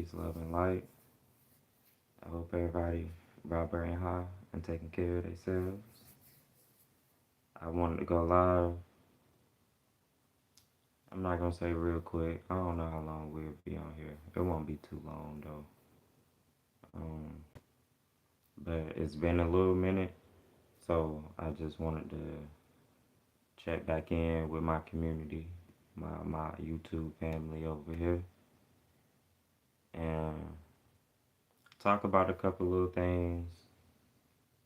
peace, love, and light. I hope everybody brought brain high and taking care of themselves. I wanted to go live. I'm not gonna say real quick. I don't know how long we'll be on here. It won't be too long though. Um, but it's been a little minute, so I just wanted to check back in with my community, my YouTube family over here, and talk about a couple little things.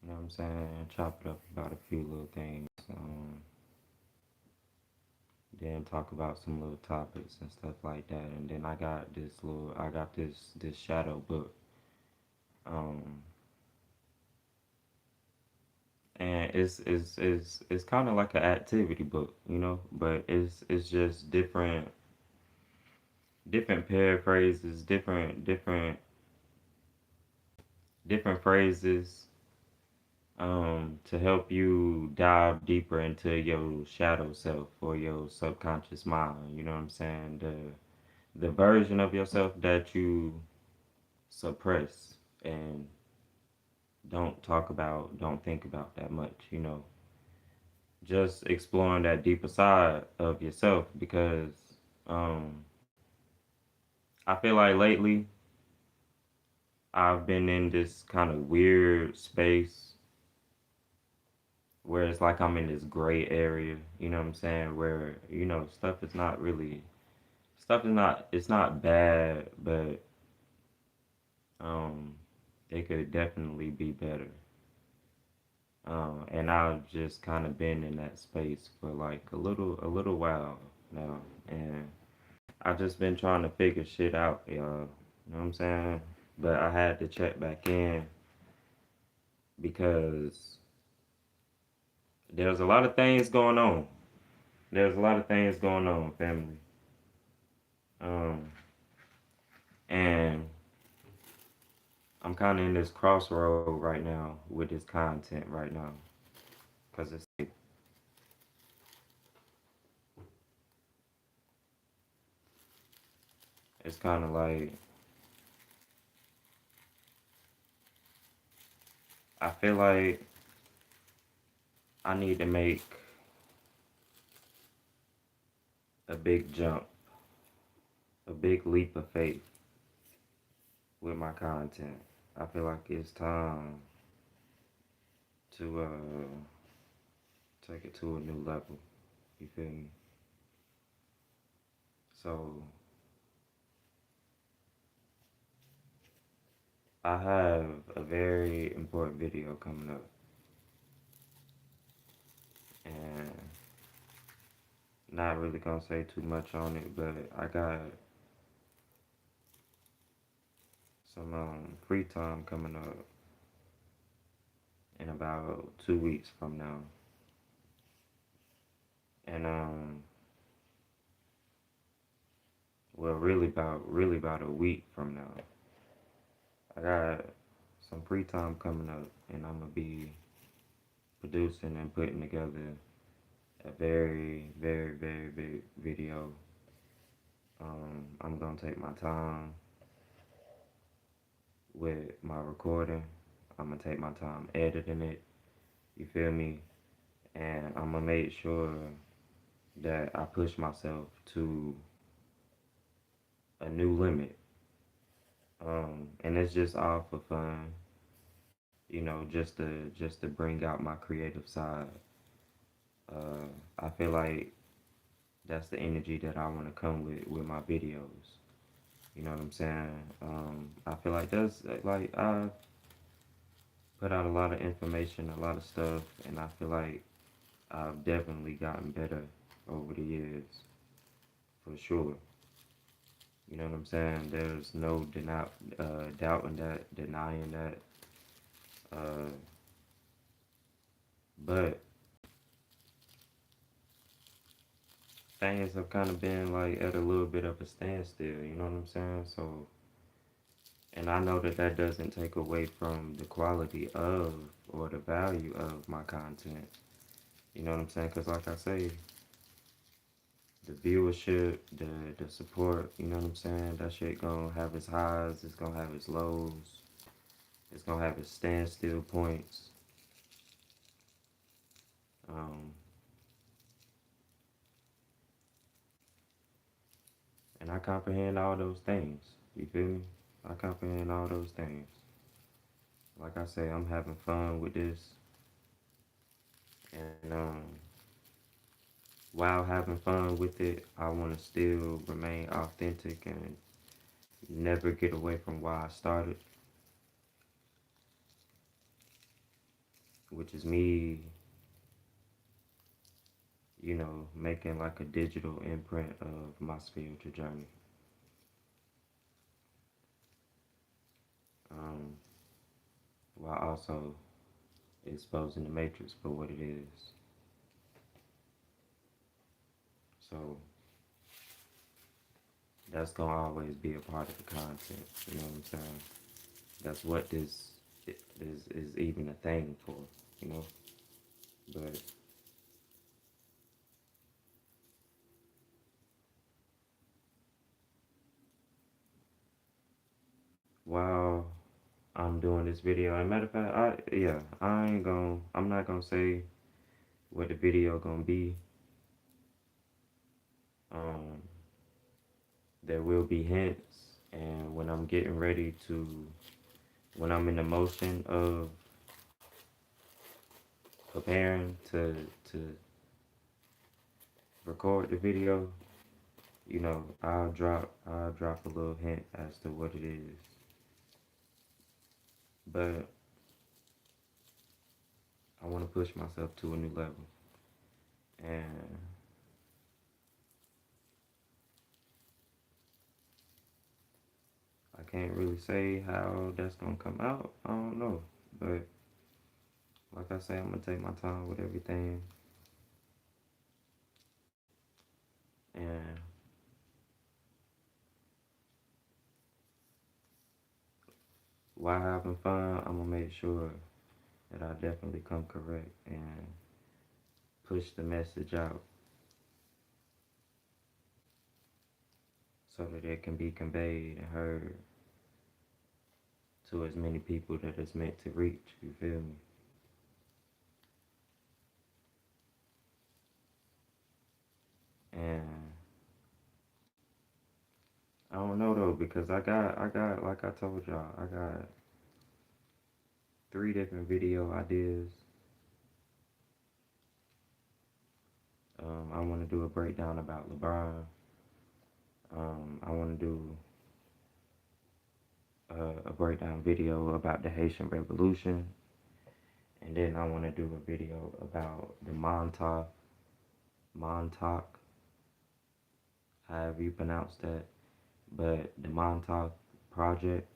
You know what I'm saying? Chop it up about a few little things. Then talk about some little topics and stuff like that. And then I got this shadow book. Um, and it's kind of like an activity book, you know, but it's just different paraphrases, different phrases to help you dive deeper into your shadow self or your subconscious mind. You know what I'm saying? The version of yourself that you suppress and don't think about that much. You know, just exploring that deeper side of yourself because um, I feel like lately I've been in this kind of weird space where it's like I'm in this gray area, you know what I'm saying? Where, stuff is not, it's not bad, but um, it could definitely be better. And I've just kind of been in that space for like a little while now, and I've just been trying to figure shit out, y'all. You know what I'm saying? But I had to check back in because there's a lot of things going on. There's a lot of things going on, family. Um, and I'm kind of in this crossroad right now with this content right now, cause it's kind of like I feel like I need to make a big jump, a big leap of faith with my content. I feel like it's time to take it to a new level. You feel me? So I have a very important video coming up, and not really gonna say too much on it, but I got some free time coming up in about 2 weeks from now, and well, really about a week from now. I got some free time coming up, and I'm gonna be producing and putting together a very big video. I'm gonna take my time with my recording. I'm gonna take my time editing it. You feel me? And I'm gonna make sure that I push myself to a new limit. And it's just all for fun, you know, just to bring out my creative side. I feel like that's the energy that I want to come with my videos. You know what I'm saying? I feel like that's like I put out a lot of information, a lot of stuff, and I feel like I've definitely gotten better over the years, for sure. You know what I'm saying? There's no doubting that, denying that. Uh, but things have kind of been like at a little bit of a standstill. You know what I'm saying? So, and I know that that doesn't take away from the quality of or the value of my content. You know what I'm saying? Because like I say, the viewership, the support, you know what I'm saying? That shit gonna have its highs, it's gonna have its lows, it's gonna have its standstill points. Um, and I comprehend all those things. You feel me? I comprehend all those things. Like I say, I'm having fun with this, and while having fun with it, I want to still remain authentic and never get away from why I started, which is me, making like a digital imprint of my spiritual journey. Um, while also exposing the matrix for what it is. So that's gonna always be a part of the content. You know what I'm saying? That's what this is even a thing for. You know, but while I'm doing this video, and matter of fact, I'm not gonna say what the video gonna be. Um, there will be hints, and when I'm in the motion of preparing to record the video, I'll drop a little hint as to what it is. But I want to push myself to a new level, and I can't really say how that's gonna come out. I don't know, but like I say, I'm gonna take my time with everything, and while having fun, I'm gonna make sure that I definitely come correct and push the message out so that it can be conveyed and heard to as many people that it's meant to reach. You feel me? And I don't know though, because I got like I told y'all, I got 3 different video ideas. I want to do a breakdown about LeBron. I want to do a breakdown video about the Haitian Revolution, and then I want to do a video about the Montauk, however you pronounce that, but the Montauk Project,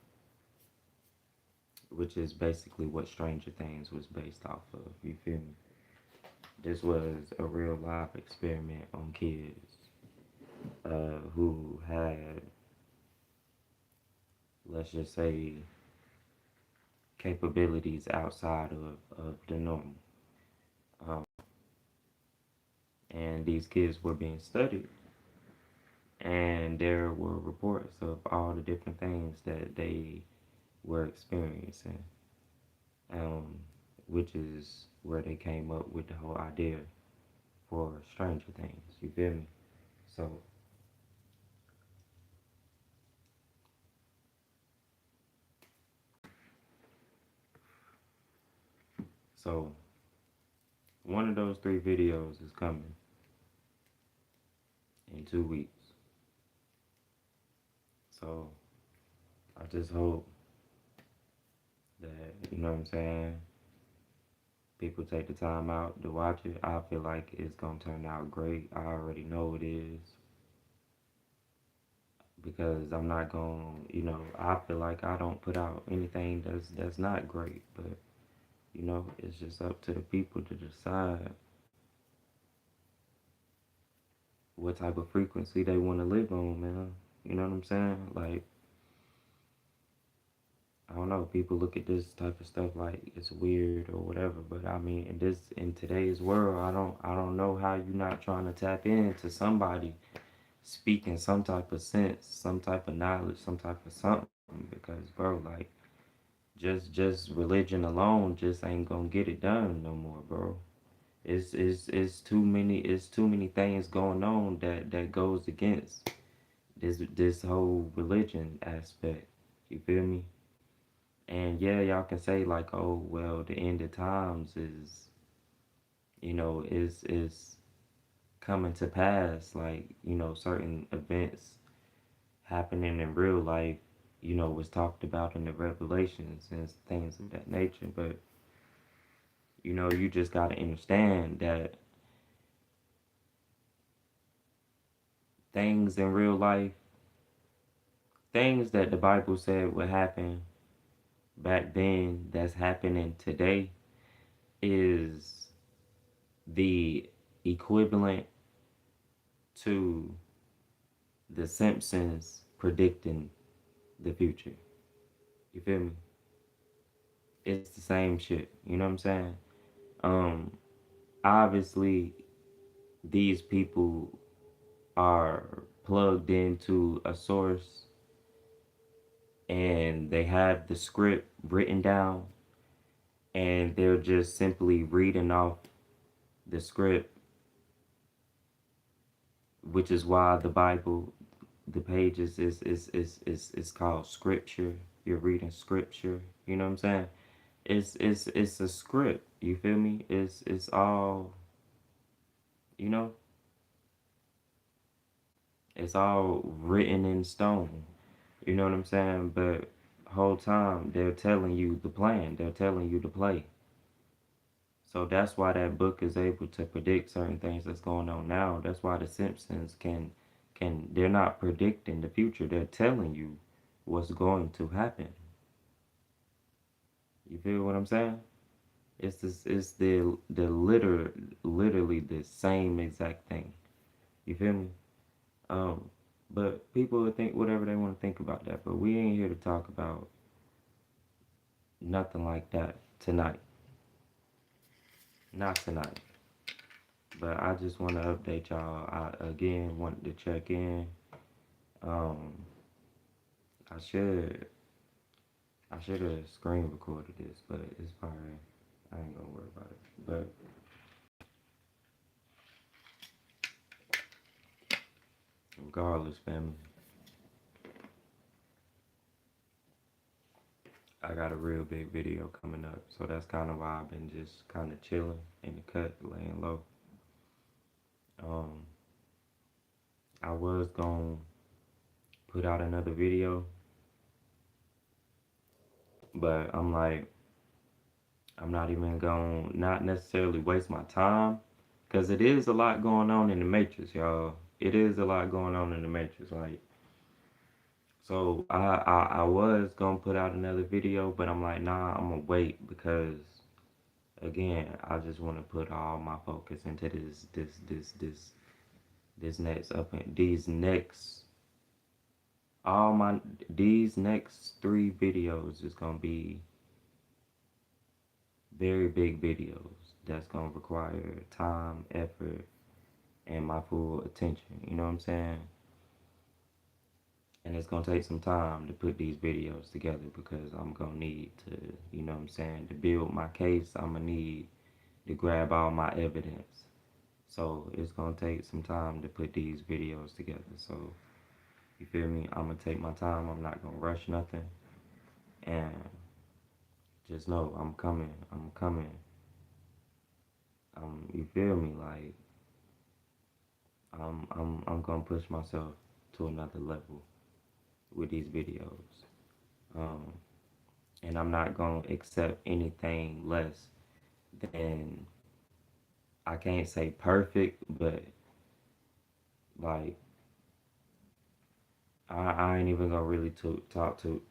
which is basically what Stranger Things was based off of. You feel me? This was a real life experiment on kids who had, let's just say, capabilities outside of the norm. Um, and these kids were being studied, and there were reports of all the different things that they were experiencing, um, which is where they came up with the whole idea for Stranger Things. You feel me? So, so one of those 3 videos is coming in 2 weeks. So I just hope that, you know what I'm saying, people take the time out to watch it. I feel like it's gonna turn out great. I already know it is, because I'm not gonna, I feel like I don't put out anything that's not great, but it's just up to the people to decide what type of frequency they want to live on, man. You know what I'm saying? Like, I don't know. know, people look at this type of stuff like it's weird or whatever, but I mean, in today's world, I don't know how you're not trying to tap into somebody speaking some type of sense, some type of knowledge, some type of something. Because, bro, like, just religion alone just ain't gonna get it done no more, bro. It's too many things going on that goes against this whole religion aspect. You feel me? And yeah, y'all can say like, oh well, the end of times is, is coming to pass, like, certain events happening in real life, was talked about in the revelations and things of that nature. But you just gotta understand that things in real life, things that the Bible said would happen back then that's happening today is the equivalent to the Simpsons predicting the future. You feel me? It's the same shit. You know what I'm saying? Um, Obviously, these people are plugged into a source and they have the script written down and they're just simply reading off the script, which is why the Bible, the pages is called scripture. You're reading scripture. You know what I'm saying? It's a script. You feel me? It's all, you know, it's all written in stone. You know what I'm saying? But whole time they're telling you the plan. They're telling you to play. So that's why that book is able to predict certain things that's going on now. That's why the Simpsons can they're not predicting the future. They're telling you what's going to happen. You feel what I'm saying? It's literally the same exact thing. You feel me? Um, but people would think whatever they want to think about that. But we ain't here to talk about nothing like that tonight. Not tonight. But I just want to update y'all. I again wanted to check in. Um, I should I should have screen recorded this, but it's fine. I ain't gonna worry about it. But regardless, family, I got a real big video coming up, so that's kind of why I've been just kind of chilling in the cut, laying low. Um, I was gonna put out another video, but I'm like, I'm not even gonna not necessarily waste my time, cause it is a lot going on in the Matrix, y'all. It is a lot going on in the Matrix, like. So I was gonna put out another video, but I'm like, nah, I'm gonna wait because again, I just want to put all my focus into this next up and all my these next 3 videos is gonna be very big videos that's gonna require time, effort, and my full attention. You know what I'm saying? And it's gonna take some time to put these videos together because I'm gonna need to, you know what I'm saying, to build my case, I'm gonna need to grab all my evidence. So it's gonna take some time to put these videos together. So you feel me? I'm gonna take my time, I'm not gonna rush nothing. And just know I'm coming, I'm coming. You feel me? Like I'm gonna push myself to another level with these videos. Um, and I'm not gonna accept anything less than, I can't say perfect, but like I ain't even gonna really talk too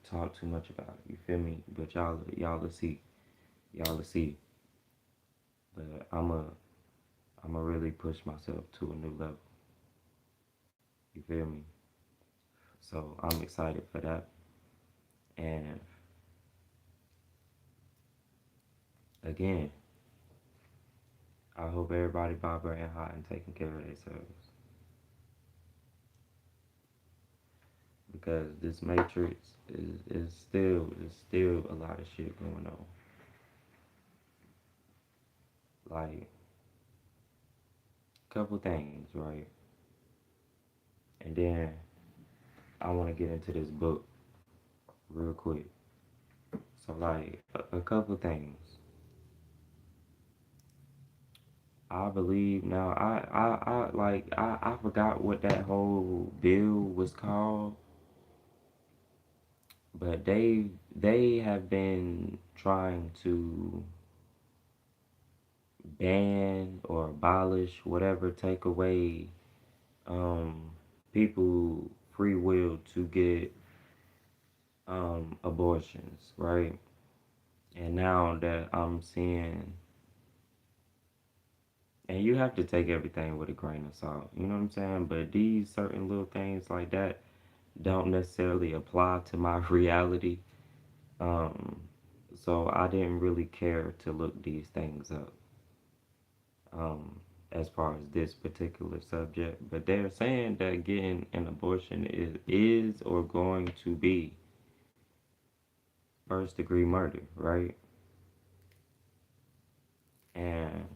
much about it. You feel me? But y'all will see. But I'ma really push myself to a new level. You feel me? So I'm excited for that. And again, I hope everybody vibrating high and taking care of themselves. Because this matrix is still a lot of shit going on. Like a couple things, right? And then I want to get into this book real quick. So like a couple things. I believe now. I forgot what that whole bill was called, but they have been trying to ban or abolish whatever, take away um, people free will to get abortions, right? And now that I'm seeing, and you have to take everything with a grain of salt, you know what I'm saying? But these certain little things like that don't necessarily apply to my reality. Um, so I didn't really care to look these things up. Um, as far as this particular subject, but they're saying that getting an abortion is or going to be first degree murder, right? And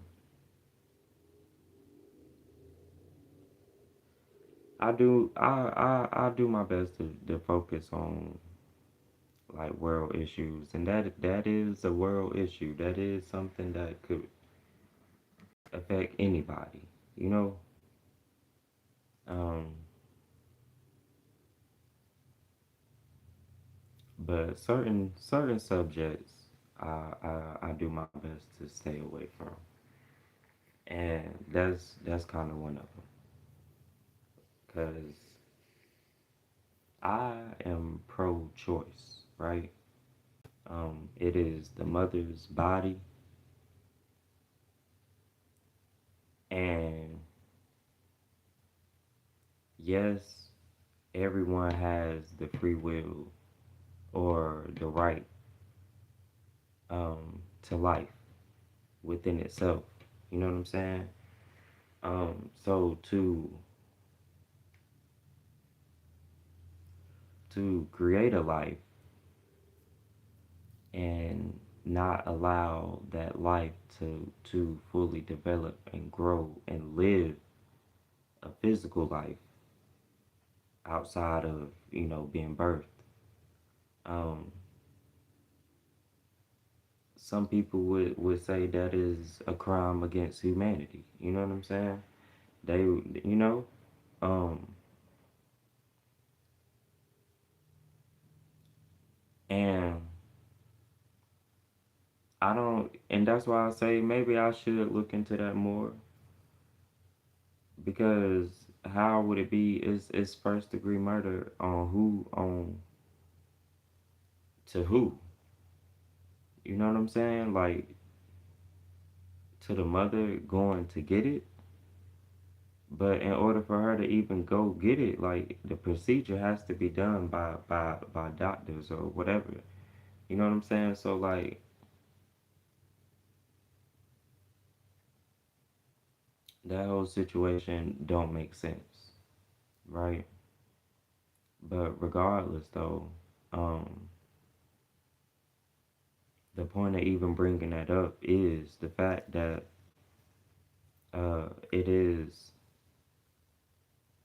I do my best to focus on like world issues, and that is a world issue. That is something that could affect anybody, you know. Um, but certain subjects, I do my best to stay away from, and that's kind of one of them, cause I am pro-choice, right? It is the mother's body, and yes, everyone has the free will or the right to life within itself. You know what I'm saying? So to create a life and not allow that life to fully develop and grow and live a physical life outside of being birthed. Um, some people would say that is a crime against humanity. You know what I'm saying? They, um, and I don't, and that's why I say maybe I should look into that more because how would it be? It's first degree murder on who on to who? You know what I'm saying? Like to the mother going to get it, but in order for her to even go get it, like the procedure has to be done by doctors or whatever. You know what I'm saying? So like that whole situation don't make sense, right? But regardless, though, um, the point of even bringing that up is the fact that it is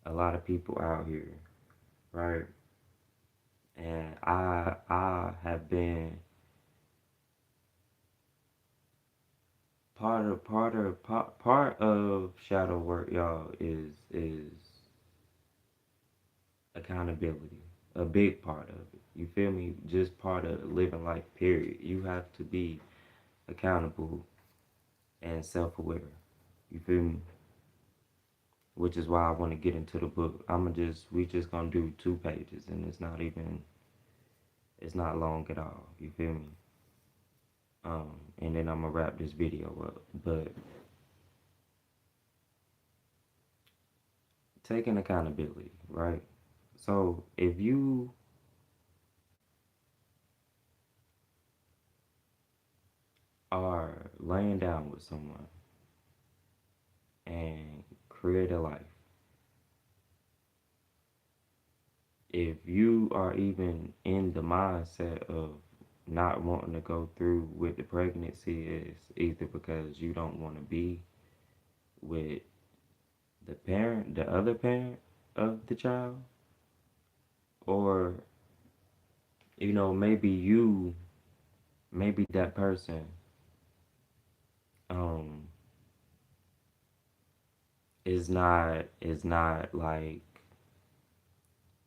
a lot of people out here, right? And I have been part of shadow work, y'all, is accountability. A big part of it. You feel me? Just part of living life. Period. You have to be accountable and self-aware. You feel me? Which is why I want to get into the book. We just gonna do 2 pages, and it's not long at all. You feel me? And then I'm gonna wrap this video up. But taking accountability, right? So are laying down with someone and create a life, if you are even in the mindset of not wanting to go through with the pregnancy, is either because you don't want to be with the other parent of the child, or maybe that person um is not like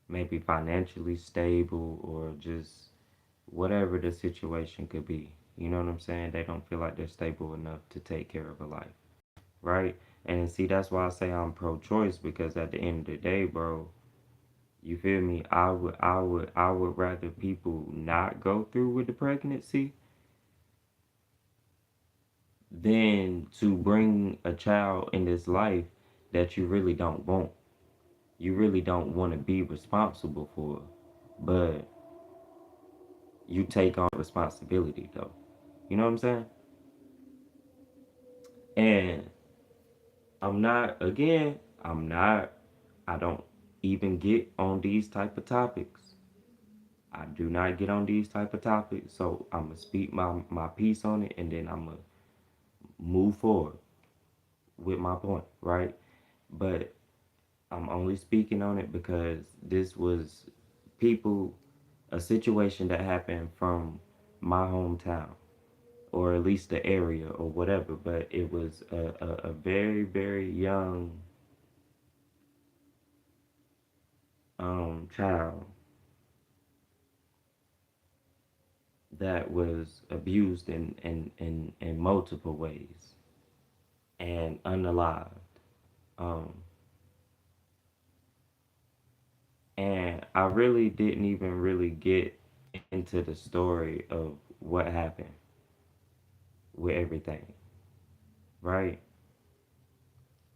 maybe financially stable, or just whatever the situation could be. You know what I'm saying? They don't feel like they're stable enough to take care of a life, right? And see, that's why I say I'm pro-choice, because at the end of the day, bro, you feel me? I would rather people not go through with the pregnancy than to bring a child in this life that you really don't want. You really don't want to be responsible for, but you take on responsibility though. You know what I'm saying? And I'm not, I don't even get on these type of topics. I do not get on these type of topics. So I'm gonna speak my piece on it, and then I'm gonna move forward with my point, right? But I'm only speaking on it because this was people, a situation that happened from my hometown, or at least the area or whatever. But it was a very, very young child that was abused in multiple ways and unalived. Um, and I really didn't even really get into the story of what happened with everything, right?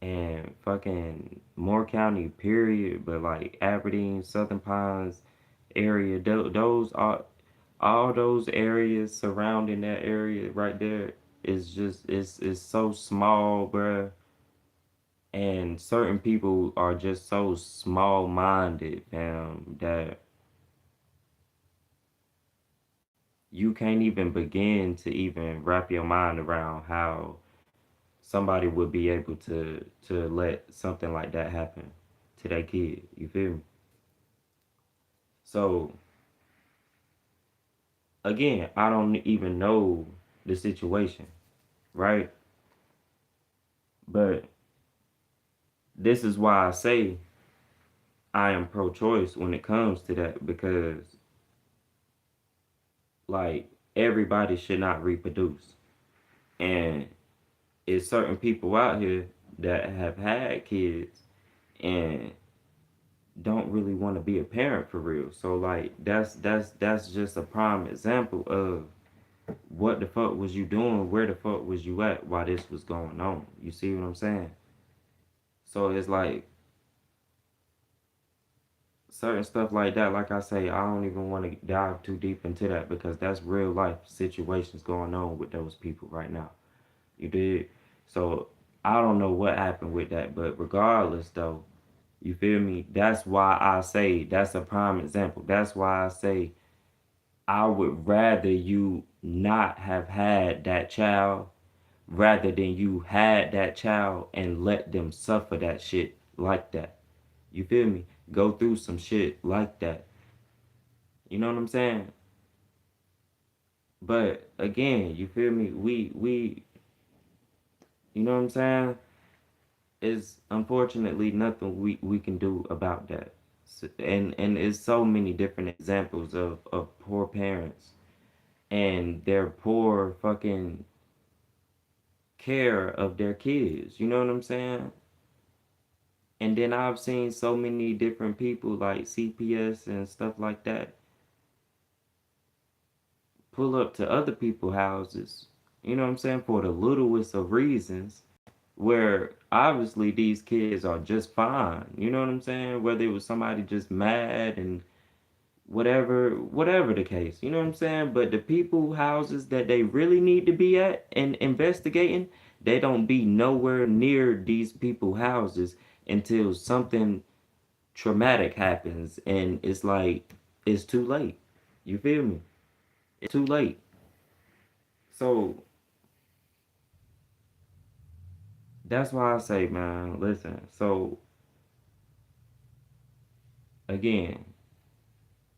And fucking Moore County, period, but like Aberdeen, Southern Pines area, those are all those areas surrounding that area right there is just it's so small, bruh. And certain people are just so small minded, fam, that you can't even begin to even wrap your mind around how somebody would be able to let something like that happen to that kid. You feel me? So again, I don't even know the situation, right? But this is why I say I am pro-choice when it comes to that, because like everybody should not reproduce. And it's certain people out here that have had kids and don't really want to be a parent for real. So like that's just a prime example of what the fuck was you doing? Where the fuck was you at while this was going on? You see what I'm saying? So it's like certain stuff like that. Like I say, I don't even want to dive too deep into that, because that's real life situations going on with those people right now. You did. So I don't know what happened with that, but regardless though, you feel me? That's why I say that's a prime example. That's why I say I would rather you not have had that child rather than you had that child and let them suffer that shit like that. You feel me? Go through some shit like that. You know what I'm saying? But again, you feel me? We you know what I'm saying? Is unfortunately nothing we can do about that. And it's so many different examples of poor parents and their poor fucking care of their kids. You know what I'm saying? And then I've seen so many different people like CPS and stuff like that pull up to other people's houses, you know what I'm saying, for the littlest of reasons, where obviously these kids are just fine. You know what I'm saying? Whether it was somebody just mad and whatever the case, you know what I'm saying? But the people houses that they really need to be at and investigating, they don't be nowhere near these people houses until something traumatic happens, and it's like it's too late. You feel me? It's too late. So that's why I say, man, listen. So again,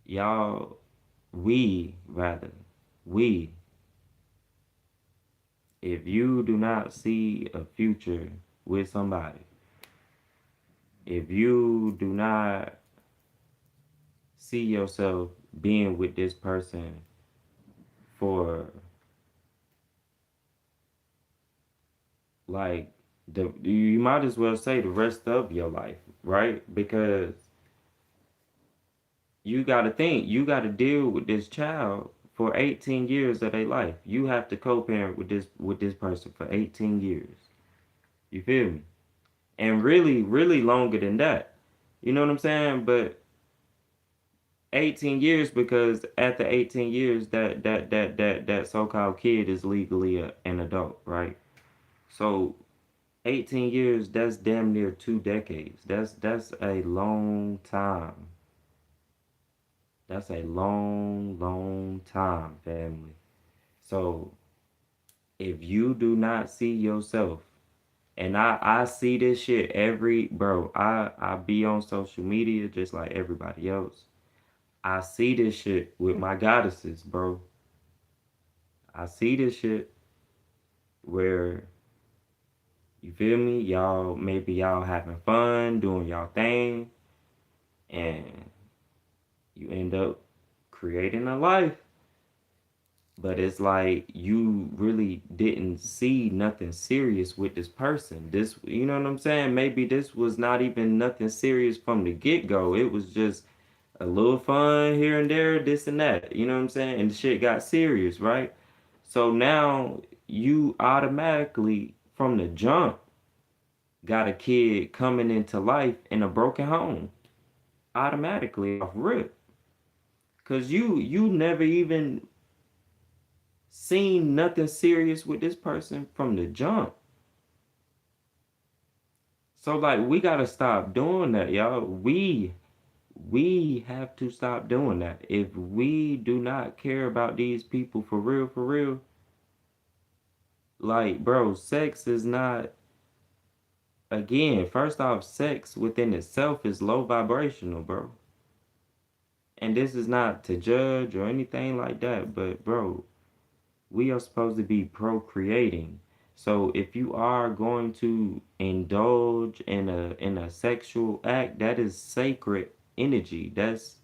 y'all, we rather, we, if you do not see a future with somebody, if you do not see yourself being with this person for like you might as well say the rest of your life, right? Because you got to think, you got to deal with this child for 18 years of their life. You have to co-parent with this person for 18 years. You feel me? And really, really longer than that. You know what I'm saying? But 18 years, because after 18 years that so-called kid is legally an adult, right? So 18 years, that's damn near 2 decades. That's a long time. That's a long, long time, family. So if you do not see yourself, and I see this shit every bro, I be on social media just like everybody else. I see this shit with my goddesses, bro. I see this shit where you feel me, y'all maybe y'all having fun doing y'all thing, and you end up creating a life, but it's like you really didn't see nothing serious with this person. This, you know what I'm saying? Maybe this was not even nothing serious from the get-go. It was just a little fun here and there, this and that. You know what I'm saying? And the shit got serious, right? So now you automatically from the jump got a kid coming into life in a broken home. Automatically off rip. Cause you never even seen nothing serious with this person from the jump. So like we gotta stop doing that, y'all. We have to stop doing that. If we do not care about these people for real, like bro, sex is not, again, first off, sex within itself is low vibrational, bro. And this is not to judge or anything like that, but bro, we are supposed to be procreating. So if you are going to indulge in a sexual act, that is sacred energy. That's,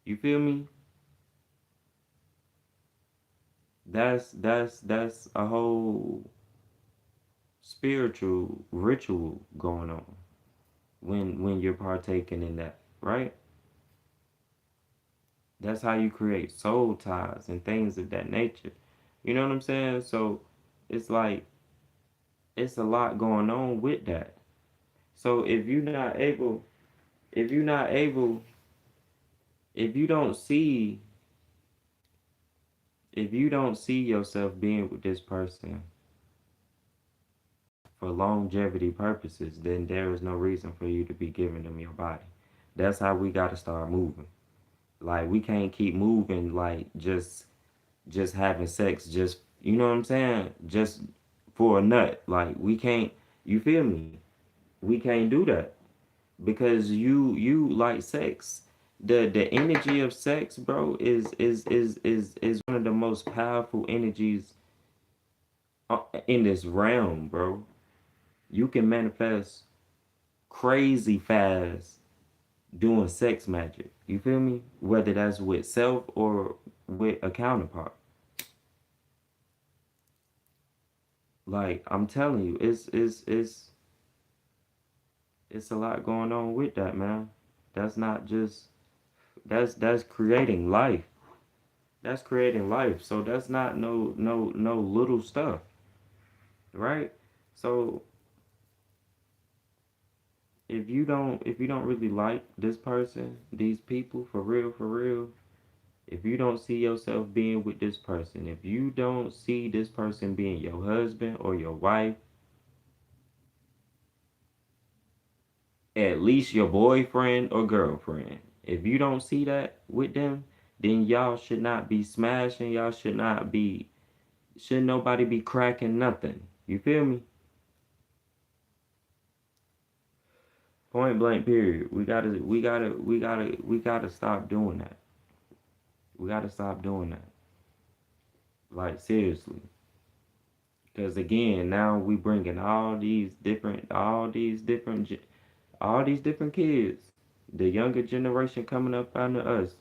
you feel me? That's a whole spiritual ritual going on when you're partaking in that, right? That's how you create soul ties and things of that nature. You know what I'm saying? So it's like it's a lot going on with that. So if you're not able, if you don't see, if you don't see yourself being with this person for longevity purposes, then there is no reason for you to be giving them your body. That's how we got to start moving. Like we can't keep moving like just having sex, just, you know what I'm saying? Just for a nut. Like we can't, you feel me? We can't do that because you like sex. The energy of sex, bro, is one of the most powerful energies in this realm, bro. You can manifest crazy fast doing sex magic. You feel me? Whether that's with self or with a counterpart. Like I'm telling you, it's a lot going on with that, man. That's not just that's creating life. That's creating life. So that's not no little stuff, right? So if you don't really like this person, these people for real, if you don't see yourself being with this person, if you don't see this person being your husband or your wife, at least your boyfriend or girlfriend, if you don't see that with them, then y'all should not be smashing, y'all should not be, should nobody be cracking nothing. You feel me? Point blank period. We gotta stop doing that. We gotta stop doing that. Like seriously. Because again, now we bringing all these different kids, the younger generation coming up under us,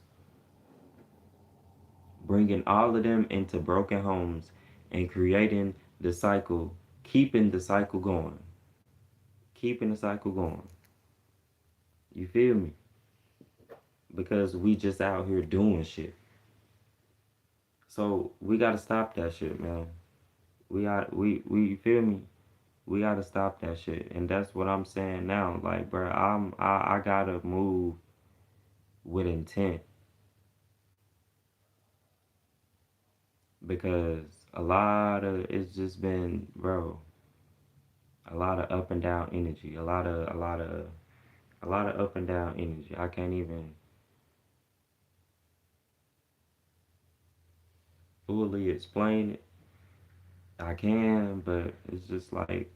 bringing all of them into broken homes and creating the cycle, keeping the cycle going, keeping the cycle going. You feel me? Because we just out here doing shit. So we gotta stop that shit, man. We you feel me? We gotta stop that shit, and that's what I'm saying now. Like, bro, I gotta move with intent because a lot of it's just been, bro, a lot of up and down energy, a lot of up and down energy. I can't even fully explain it. I can, but it's just like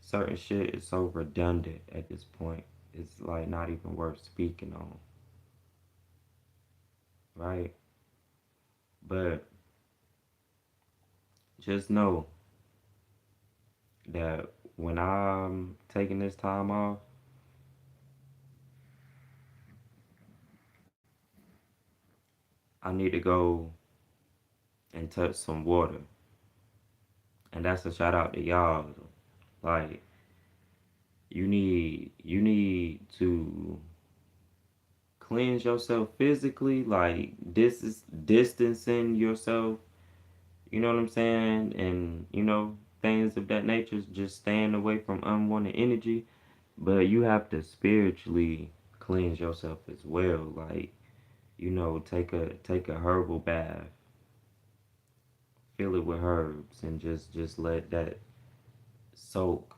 certain shit is so redundant at this point. It's like not even worth speaking on, right? But just know that when I'm taking this time off, I need to go and touch some water. And that's a shout out to y'all. Like you need to cleanse yourself physically, like this is distancing yourself, you know what I'm saying? And things of that nature, just staying away from unwanted energy. But you have to spiritually cleanse yourself as well. Like, take a herbal bath, fill it with herbs, and just let that soak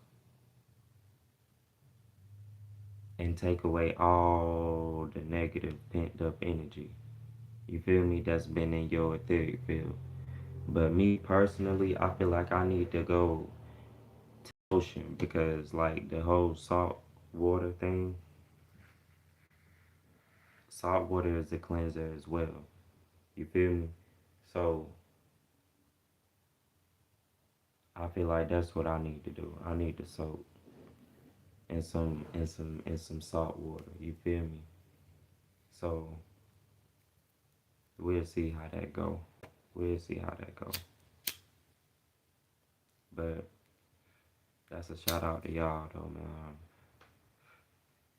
and take away all the negative pent up energy. You feel me? That's been in your etheric field. But me personally, I feel like I need to go to the ocean because like the whole salt water thing, salt water is a cleanser as well. You feel me? So I feel like that's what I need to do. I need to soak in some salt water. You feel me? So we'll see how that go. We'll see how that go. But that's a shout out to y'all though, man.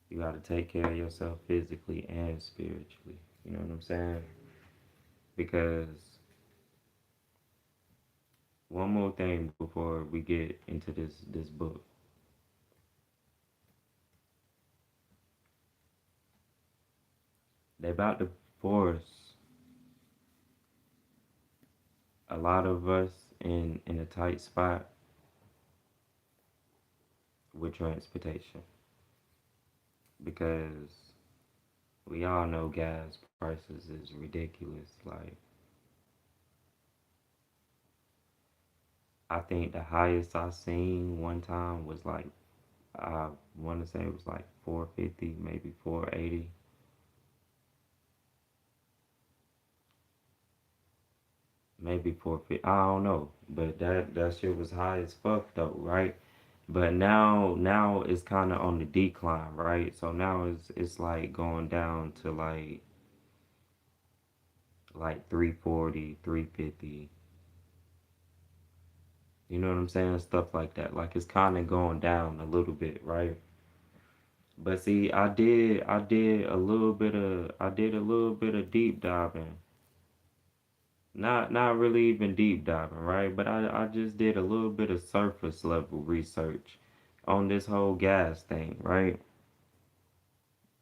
You gotta take care of yourself physically and spiritually. You know what I'm saying? Because one more thing before we get into this book. They about to force a lot of us in a tight spot with transportation because we all know gas prices is ridiculous. Like I think the highest I seen one time was like I want to say it was like 450, maybe 480, maybe 450. I don't know, but that shit was high as fuck though, right? But now it's kind of on the decline, right? So now it's like going down to like 340, 350. You know what I'm saying? Stuff like that. Like it's kind of going down a little bit, right? But see, I did a little bit of deep diving. Not really even deep diving, right? But I just did a little bit of surface level research on this whole gas thing, right?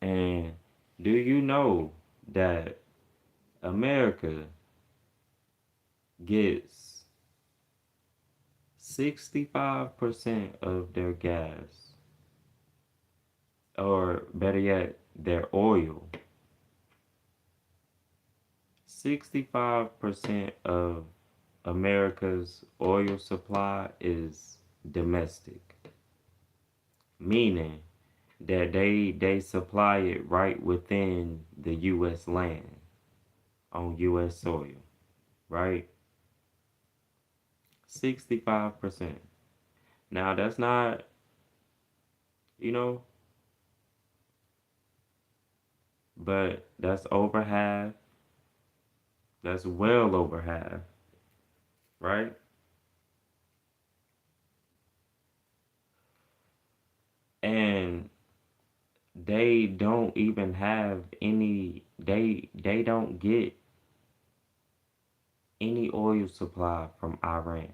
And do you know that America gets 65% of their gas, or better yet, their oil? 65% of America's oil supply is domestic, meaning that they supply it right within the U.S. land on U.S. soil, right? 65%. Now that's not, you know, but that's over half. That's well over half, right? And they don't even have any. They don't get any oil supply from Iran,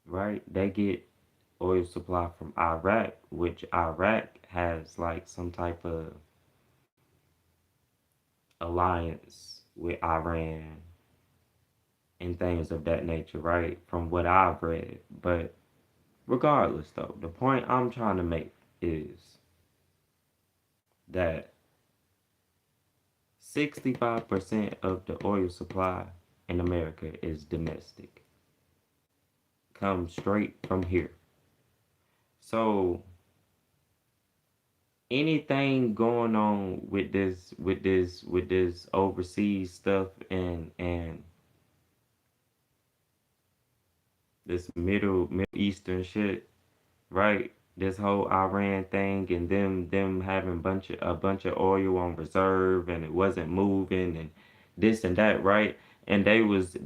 right? They get oil supply from Iraq, which Iraq has like some type of alliance with Iran and things of that nature, right? From what I've read. But regardless, though, the point I'm trying to make is that 65% of the oil supply in America is domestic, comes straight from here. So anything going on with this overseas stuff and this middle eastern shit, right? This whole Iran thing and them having a bunch of oil on reserve and it wasn't moving and this and that, right? And they was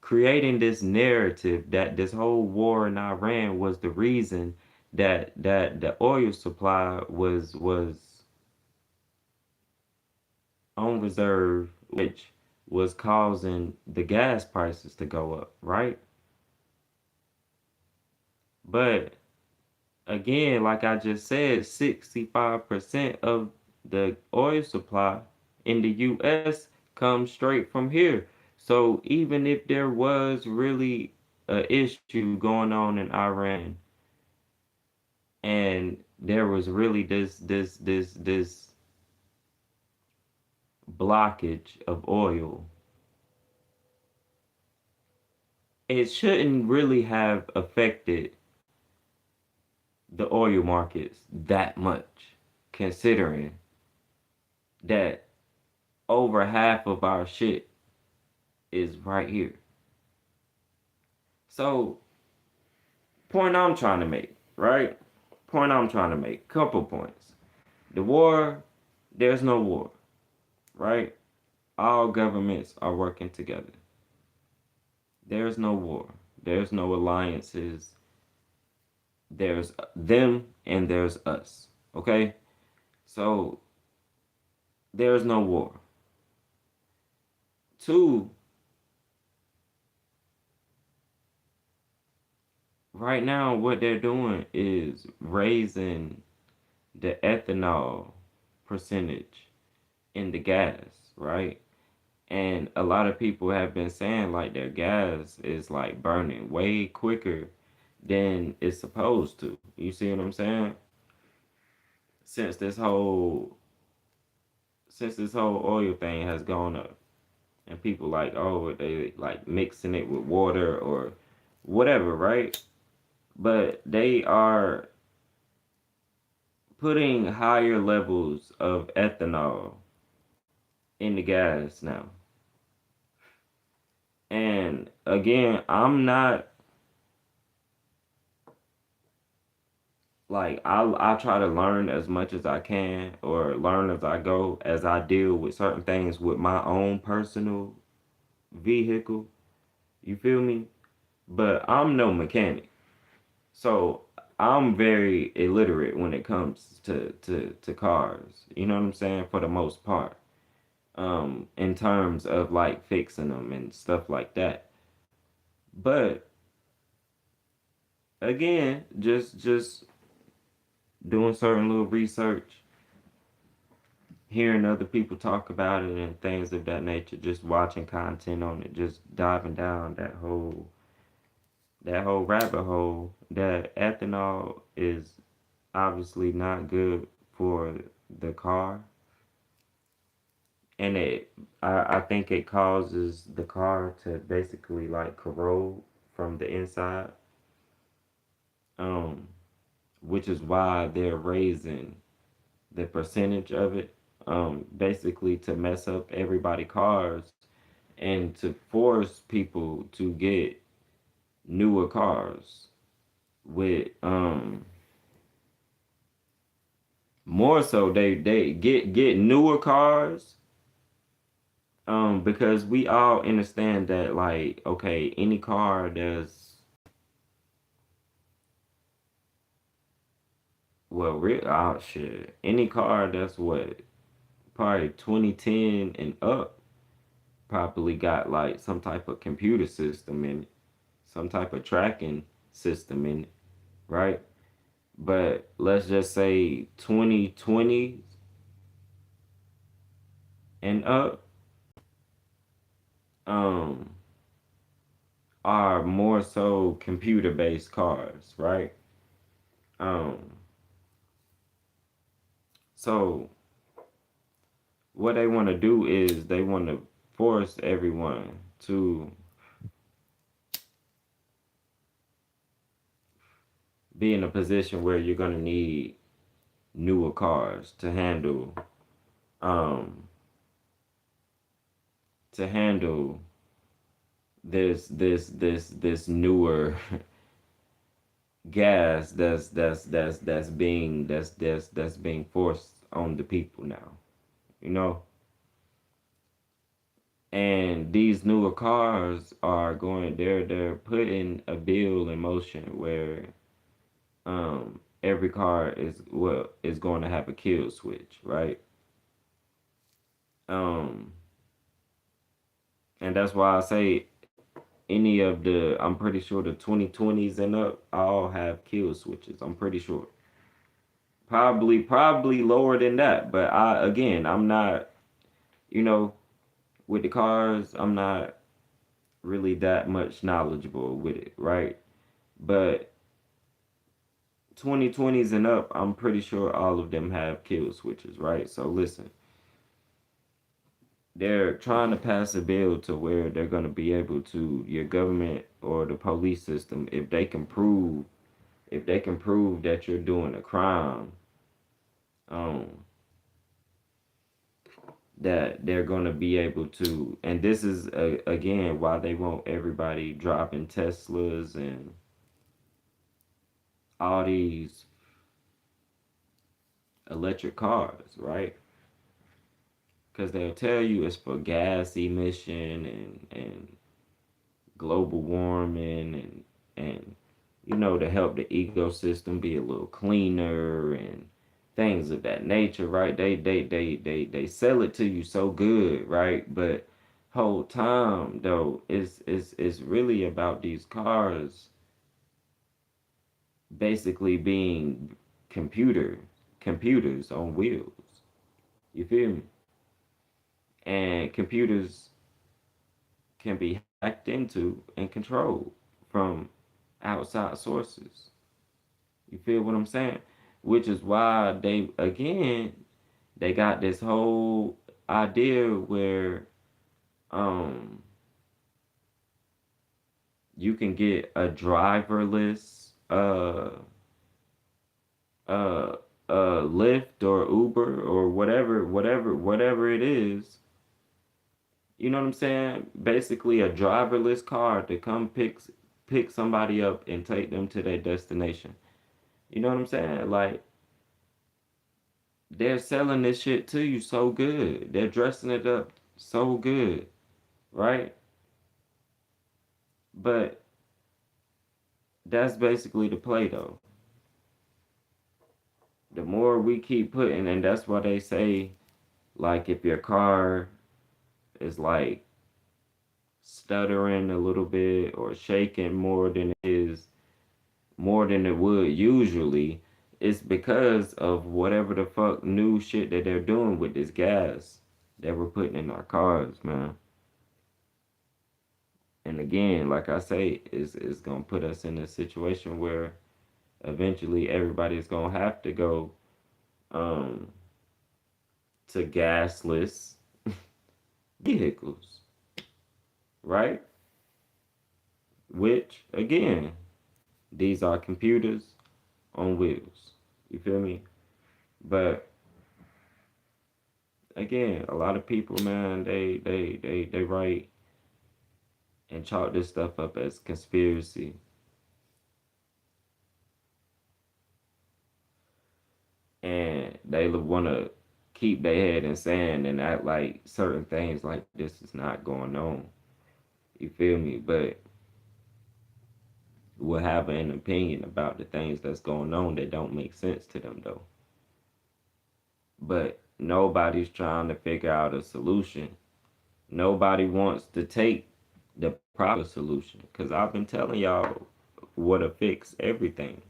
creating this narrative that this whole war in Iran was the reason that the oil supply was on reserve, which was causing the gas prices to go up, right? But again, like I just said, 65% of the oil supply in the US comes straight from here. So even if there was really a issue going on in Iran and there was really this blockage of oil, it shouldn't really have affected the oil markets that much, considering that over half of our shit is right here. So, point I'm trying to make, right? Point I'm trying to make, couple points. The war, there's no war, right? All governments are working together. There's no war. There's no alliances. There's them and there's us, okay? So, there's no war. Two, right now, what they're doing is raising the ethanol percentage in the gas, right? And a lot of people have been saying like their gas is like burning way quicker than it's supposed to. You see what I'm saying? Since this whole since this whole oil thing has gone up and people like, oh, they like mixing it with water or whatever, right? But they are putting higher levels of ethanol in the gas now. And again, I'm not like I try to learn as much as I can or learn as I go as I deal with certain things with my own personal vehicle. You feel me? But I'm no mechanic. So I'm very illiterate when it comes to cars. You know what I'm saying? For the most part. In terms of like fixing them and stuff like that. But again, just doing certain little research, hearing other people talk about it and things of that nature, just watching content on it, just diving down that whole rabbit hole, that ethanol is obviously not good for the car, and I think it causes the car to basically like corrode from the inside, um, which is why they're raising the percentage of it, basically to mess up everybody cars and to force people to get newer cars with more so they get newer cars, because we all understand that, like, okay, any car that's, well, real, oh shit, any car that's what, probably 2010 and up, probably got like some type of computer system in it, some type of tracking system in it, right? But let's just say 2020 and up, um are more so computer based cars, right? Um so what they want to do is they want to force everyone to be in a position where you're going to need newer cars um to handle this newer gas that's being forced on the people now, you know. And these newer cars are going, they're putting a bill in motion where every car is going to have a kill switch, right? um and that's why I say any of the, I'm pretty sure the 2020s and up all have kill switches, I'm pretty sure. Probably lower than that, but I'm not, you know, with the cars, I'm not really that much knowledgeable with it, right? But 2020s and up, I'm pretty sure all of them have kill switches, right? So listen, they're trying to pass a bill to where they're going to be able to, your government or the police system, if they can prove that you're doing a crime, um, that they're going to be able to, and this is again why they want everybody dropping Teslas and all these electric cars, right? Because they'll tell you it's for gas emission and global warming and to help the ecosystem be a little cleaner and things of that nature, right? They sell it to you so good, right? But whole time though, it's really about these cars basically being computers on wheels. You feel me? And computers can be hacked into and controlled from outside sources. You feel what I'm saying? Which is why they got this whole idea where um you can get a driverless uh Lyft or Uber or whatever it is. You know what I'm saying? Basically a driverless car to come pick somebody up and take them to their destination. You know what I'm saying? Like, they're selling this shit to you so good. They're dressing it up so good, right? But that's basically the play though. The more we keep putting, and that's why they say, like, if your car is like stuttering a little bit or shaking more than it would usually, it's because of whatever the fuck new shit that they're doing with this gas that we're putting in our cars, man. And again, like I say, it's gonna put us in a situation where eventually everybody's gonna have to go um to gasless vehicles, right? Which again, these are computers on wheels. You feel me? But again, a lot of people, man, they write and chalk this stuff up as conspiracy. And they want to keep their head in sand and act like certain things like this is not going on. You feel me? But will have an opinion about the things that's going on that don't make sense to them though. But nobody's trying to figure out a solution. Nobody wants to take the proper solution because I've been telling y'all what'll fix everything.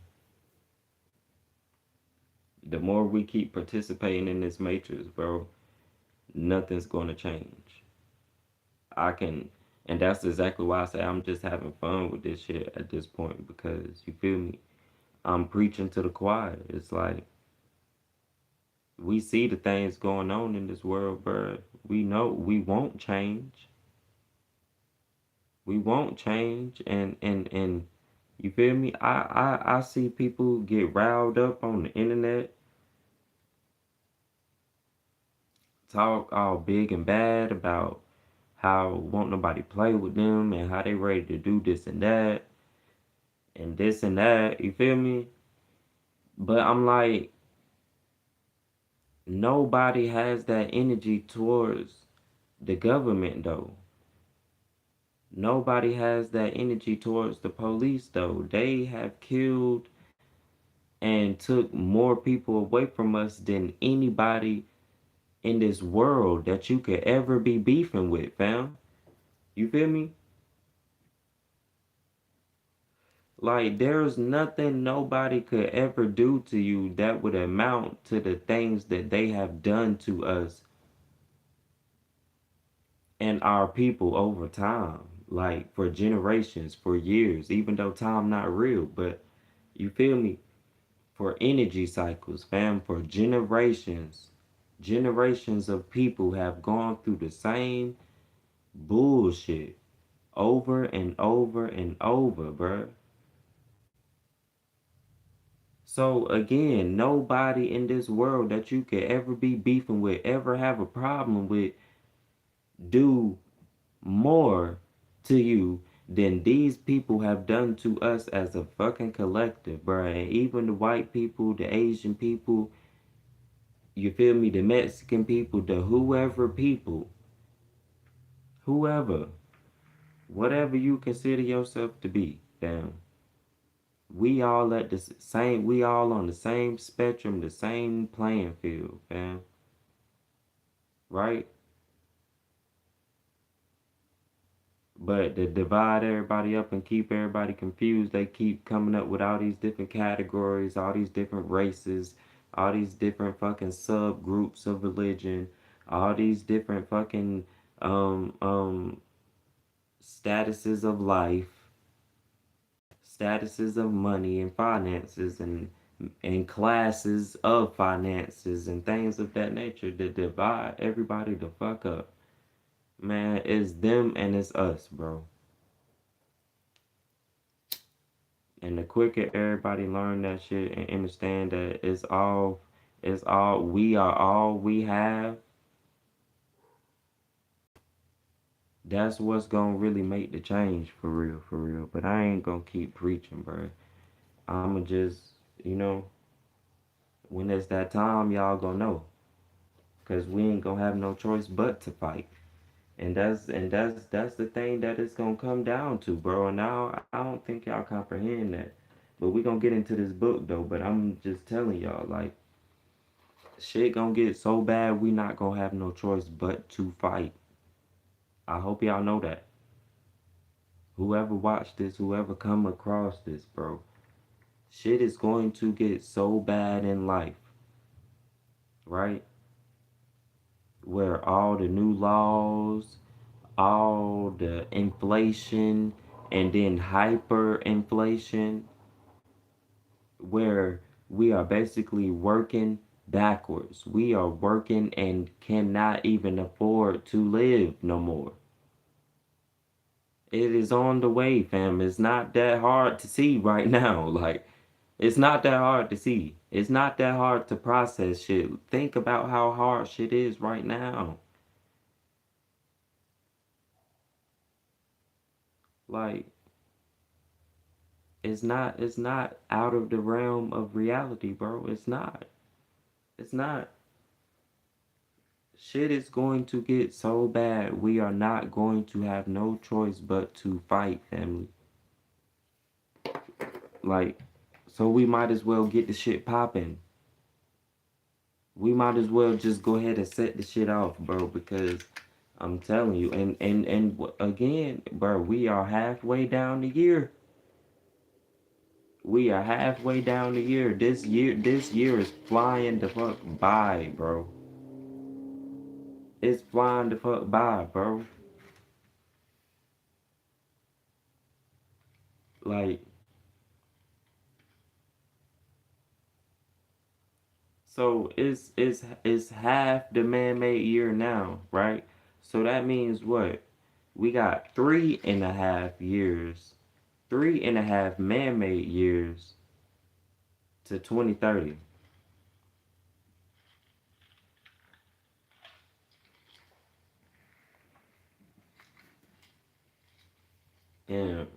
The more we keep participating in this matrix, bro, nothing's going to change. I can, and that's exactly why I say I'm just having fun with this shit at this point because you feel me? I'm preaching to the choir. It's like we see the things going on in this world, bro. We know we won't change. We won't change, and you feel me? I see people get riled up on the internet, talk all big and bad about how won't nobody play with them and how they ready to do this and that and this and that. You feel me? But I'm like, nobody has that energy towards the government though. Nobody has that energy towards the police though. They have killed and took more people away from us than anybody in this world that you could ever be beefing with, fam. You feel me? Like, there's nothing nobody could ever do to you that would amount to the things that they have done to us and our people over time. Like, for generations, for years, even though time not real. But, you feel me? For energy cycles, fam, for generations. Generations of people have gone through the same bullshit over and over and over, bruh. So again, nobody in this world that you could ever be beefing with, ever have a problem with, do more to you than these people have done to us as a fucking collective, bruh. And even the white people, the Asian people, you feel me, the Mexican people, the whoever people, whoever, whatever you consider yourself to be, damn. We all at the same, we all on the same spectrum, the same playing field, fam. Right? But to divide everybody up and keep everybody confused, they keep coming up with all these different categories, all these different races, all these different fucking subgroups of religion, all these different fucking um um statuses of life, statuses of money and finances and classes of finances and things of that nature to divide everybody the fuck up. Man, it's them and it's us, bro. And the quicker everybody learn that shit and understand that it's all we are all we have, that's what's gonna really make the change for real, for real. But I ain't gonna keep preaching, bro. I'ma just, you know, when it's that time, y'all gonna know. Cause we ain't gonna have no choice but to fight. And that's the thing that it's gonna come down to, bro. And now I don't think y'all comprehend that. But we gonna get into this book though. But I'm just telling y'all, like, shit gonna get so bad we not gonna have no choice but to fight. I hope y'all know that. Whoever watched this, whoever come across this, bro, Shit is going to get so bad in life, right? Where all the new laws, all the inflation, and then hyperinflation, where we are basically working backwards. We are working and cannot even afford to live no more. It is on the way, fam. It's not that hard to see right now. Like, it's not that hard to see. It's not that hard to process shit. Think about how hard shit is right now. Like, it's not out of the realm of reality, bro. It's not. It's not. Shit is going to get so bad. We are not going to have no choice but to fight, family. Like, so we might as well get the shit popping. We might as well just go ahead and set the shit off, bro, because I'm telling you, and again, bro, we are halfway down the year. We are halfway down the year. This year is flying the fuck by, bro. It's flying the fuck by, bro. Like, so it's half the man-made year now, right? So that means what? We got 3.5 years, 3.5 man-made years to 2030. And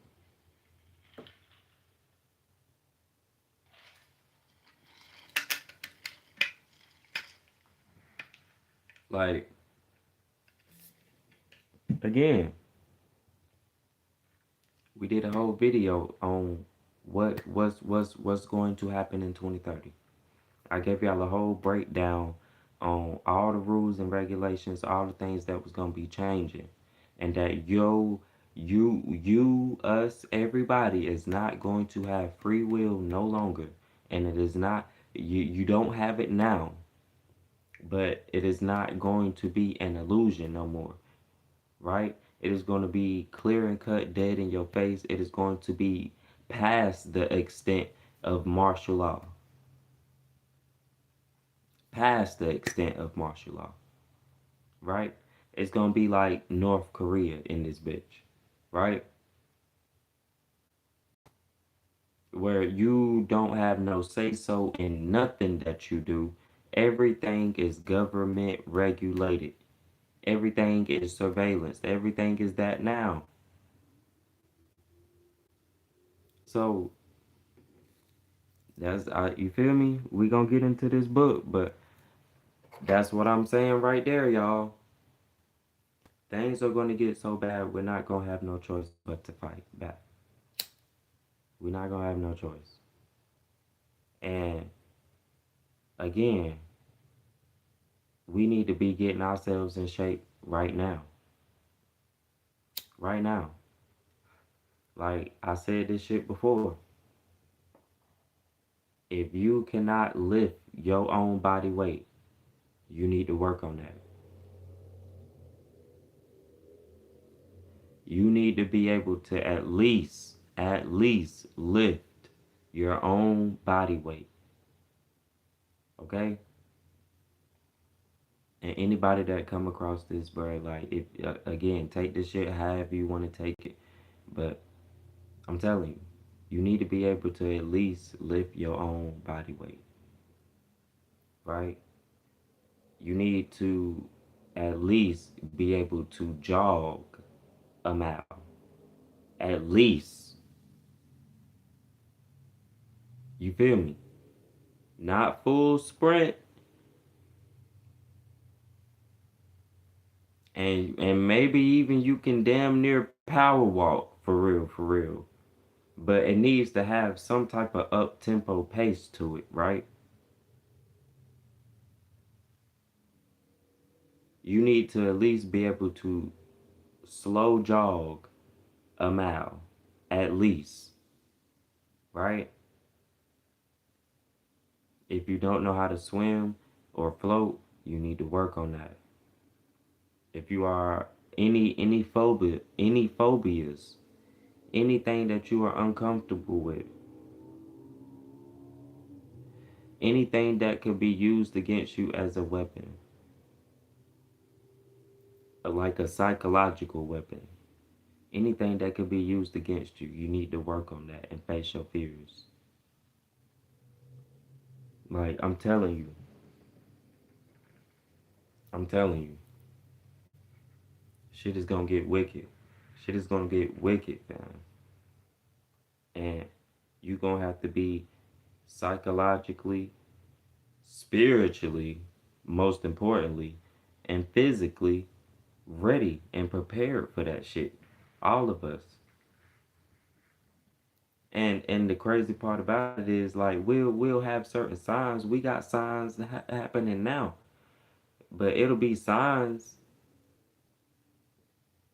like again, we did a whole video on what's going to happen in 2030. I gave y'all a whole breakdown on all the rules and regulations, all the things that was gonna be changing, and that us, everybody is not going to have free will no longer, and it is not. You don't have it now, but it is not going to be an illusion no more, right? It is going to be clear and cut, dead in your face. It is going to be past the extent of martial law, past the extent of martial law, right? It's gonna be like North Korea in this bitch, right? Where you don't have no say so in nothing that you do. Everything is government regulated. Everything is surveillance. Everything is that now. So that's you feel me? We gonna get into this book, but that's what I'm saying right there, y'all. Things are gonna get so bad, we're not gonna have no choice but to fight back. We're not gonna have no choice. And again, we need to be getting ourselves in shape right now. Right now. Like I said this shit before. If you cannot lift your own body weight, you need to work on that. You need to be able to at least lift your own body weight. Okay? And anybody that come across this, bro, like if again, take this shit however you want to take it. But I'm telling you, you need to be able to at least lift your own body weight, right? You need to at least be able to jog a mile. At least. You feel me? Not full sprint, and maybe even you can damn near power walk for real, for real. But it needs to have some type of up tempo pace to it, right? You need to at least be able to slow jog a mile, at least, right? If you don't know how to swim or float, you need to work on that. If you are any phobias, anything that you are uncomfortable with, anything that could be used against you as a weapon, like a psychological weapon, anything that could be used against you, you need to work on that and face your fears. Like I'm telling you, shit is gonna get wicked. Shit is gonna get wicked, man. And you gonna have to be psychologically, spiritually, most importantly, and physically ready and prepared for that shit. All of us. And the crazy part about it is like we'll have certain signs. We got signs happening now, but it'll be signs.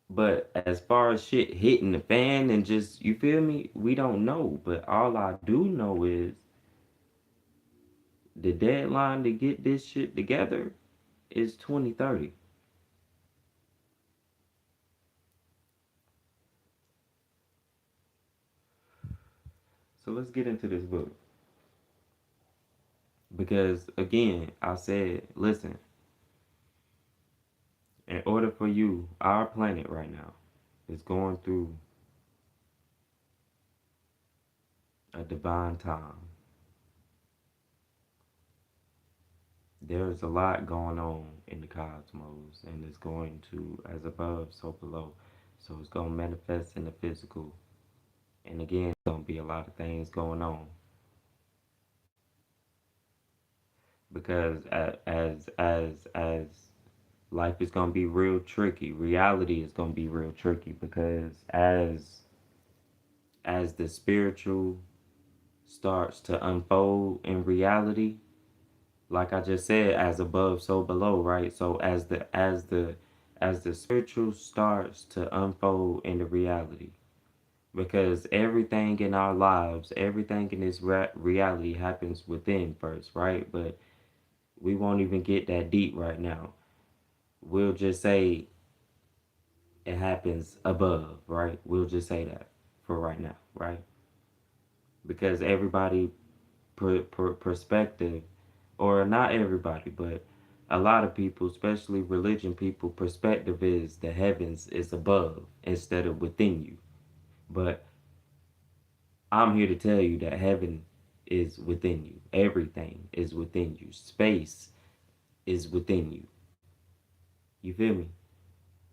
But as far as shit hitting the fan and just you feel me, we don't know. But all I do know is the deadline to get this shit together is 2030. So let's get into this book. Because again, I said, listen, in order for you, our planet right now is going through a divine time. There's a lot going on in the cosmos, and it's going to, as above, so below. So it's going to manifest in the physical. And again, it's going to be a lot of things going on. Because as life is going to be real tricky, reality is going to be real tricky because as the spiritual starts to unfold in reality, like I just said, as above, so below, right? So as the spiritual starts to unfold into reality, because everything in our lives, everything in this reality happens within first, right? But we won't even get that deep right now. We'll just say it happens above, right? We'll just say that for right now, right? Because everybody perspective, or not everybody, but a lot of people, especially religion people, perspective is the heavens is above instead of within you. But I'm here to tell you that heaven is within you. Everything is within you. Space is within you. You feel me?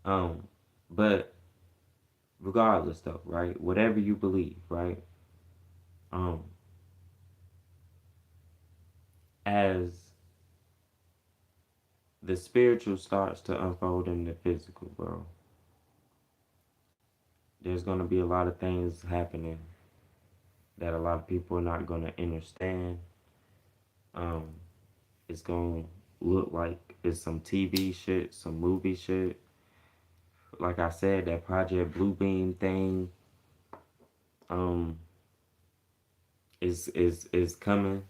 Um, but regardless though, right? Whatever you believe, right? Um, as the spiritual starts to unfold in the physical, bro, there's gonna be a lot of things happening that a lot of people are not gonna understand. Um, it's gonna look like it's some TV shit, some movie shit. Like I said, that Project Bluebeam thing, um, is coming,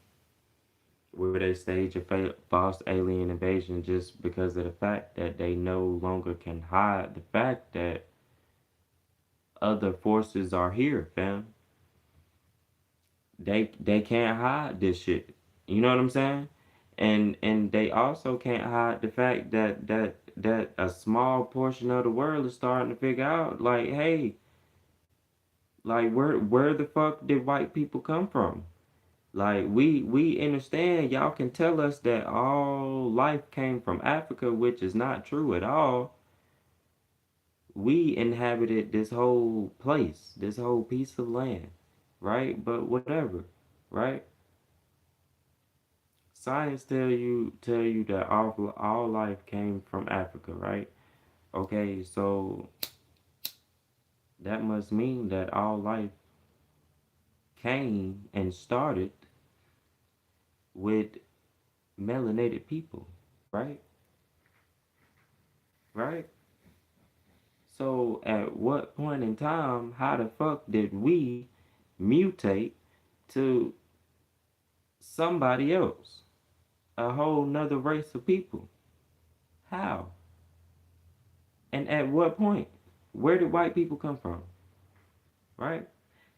where they stage a false alien invasion just because of the fact that they no longer can hide the fact that other forces are here, fam. They can't hide this shit. You know what I'm saying? And they also can't hide the fact that a small portion of the world is starting to figure out like, hey, like where the fuck did white people come from? Like we understand y'all can tell us that all life came from Africa, which is not true at all. We inhabited this whole place, this whole piece of land, right? But whatever, right? Science tell you that all life came from Africa, right? Okay, so that must mean that all life came and started with melanated people, right? Right? So at what point in time, how the fuck did we mutate to somebody else, a whole nother race of people. How? And at what point? Where did white people come from? Right?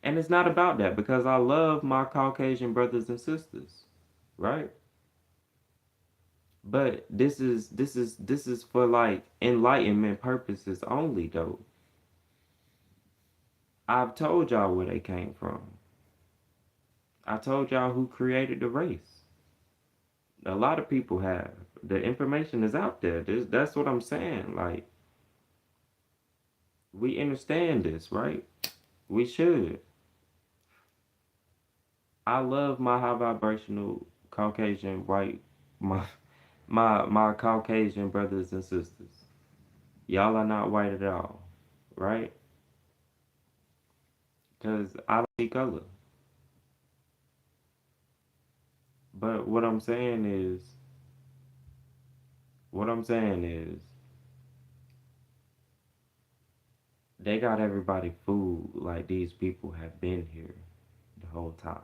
And it's not about that because I love my Caucasian brothers and sisters. Right? But this is for like enlightenment purposes only though. I've told y'all where they came from. I told y'all who created the race. A lot of people have. The information is out there. That's what I'm saying. Like, we understand this, right? We should. I love my high vibrational Caucasian white my Caucasian brothers and sisters. Y'all are not white at all, right? Cause I don't see color. But what I'm saying is, they got everybody food like these people have been here the whole time,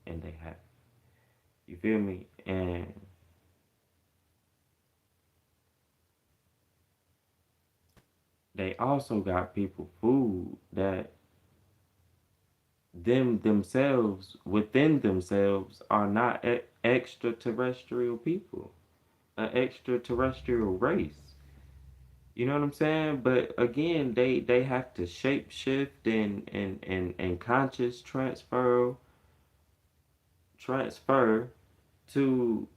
and they have. You feel me? And they also got people food that themselves within themselves are not extraterrestrial people, an extraterrestrial race. You know what I'm saying? But again, they have to shape shift and conscious transfer to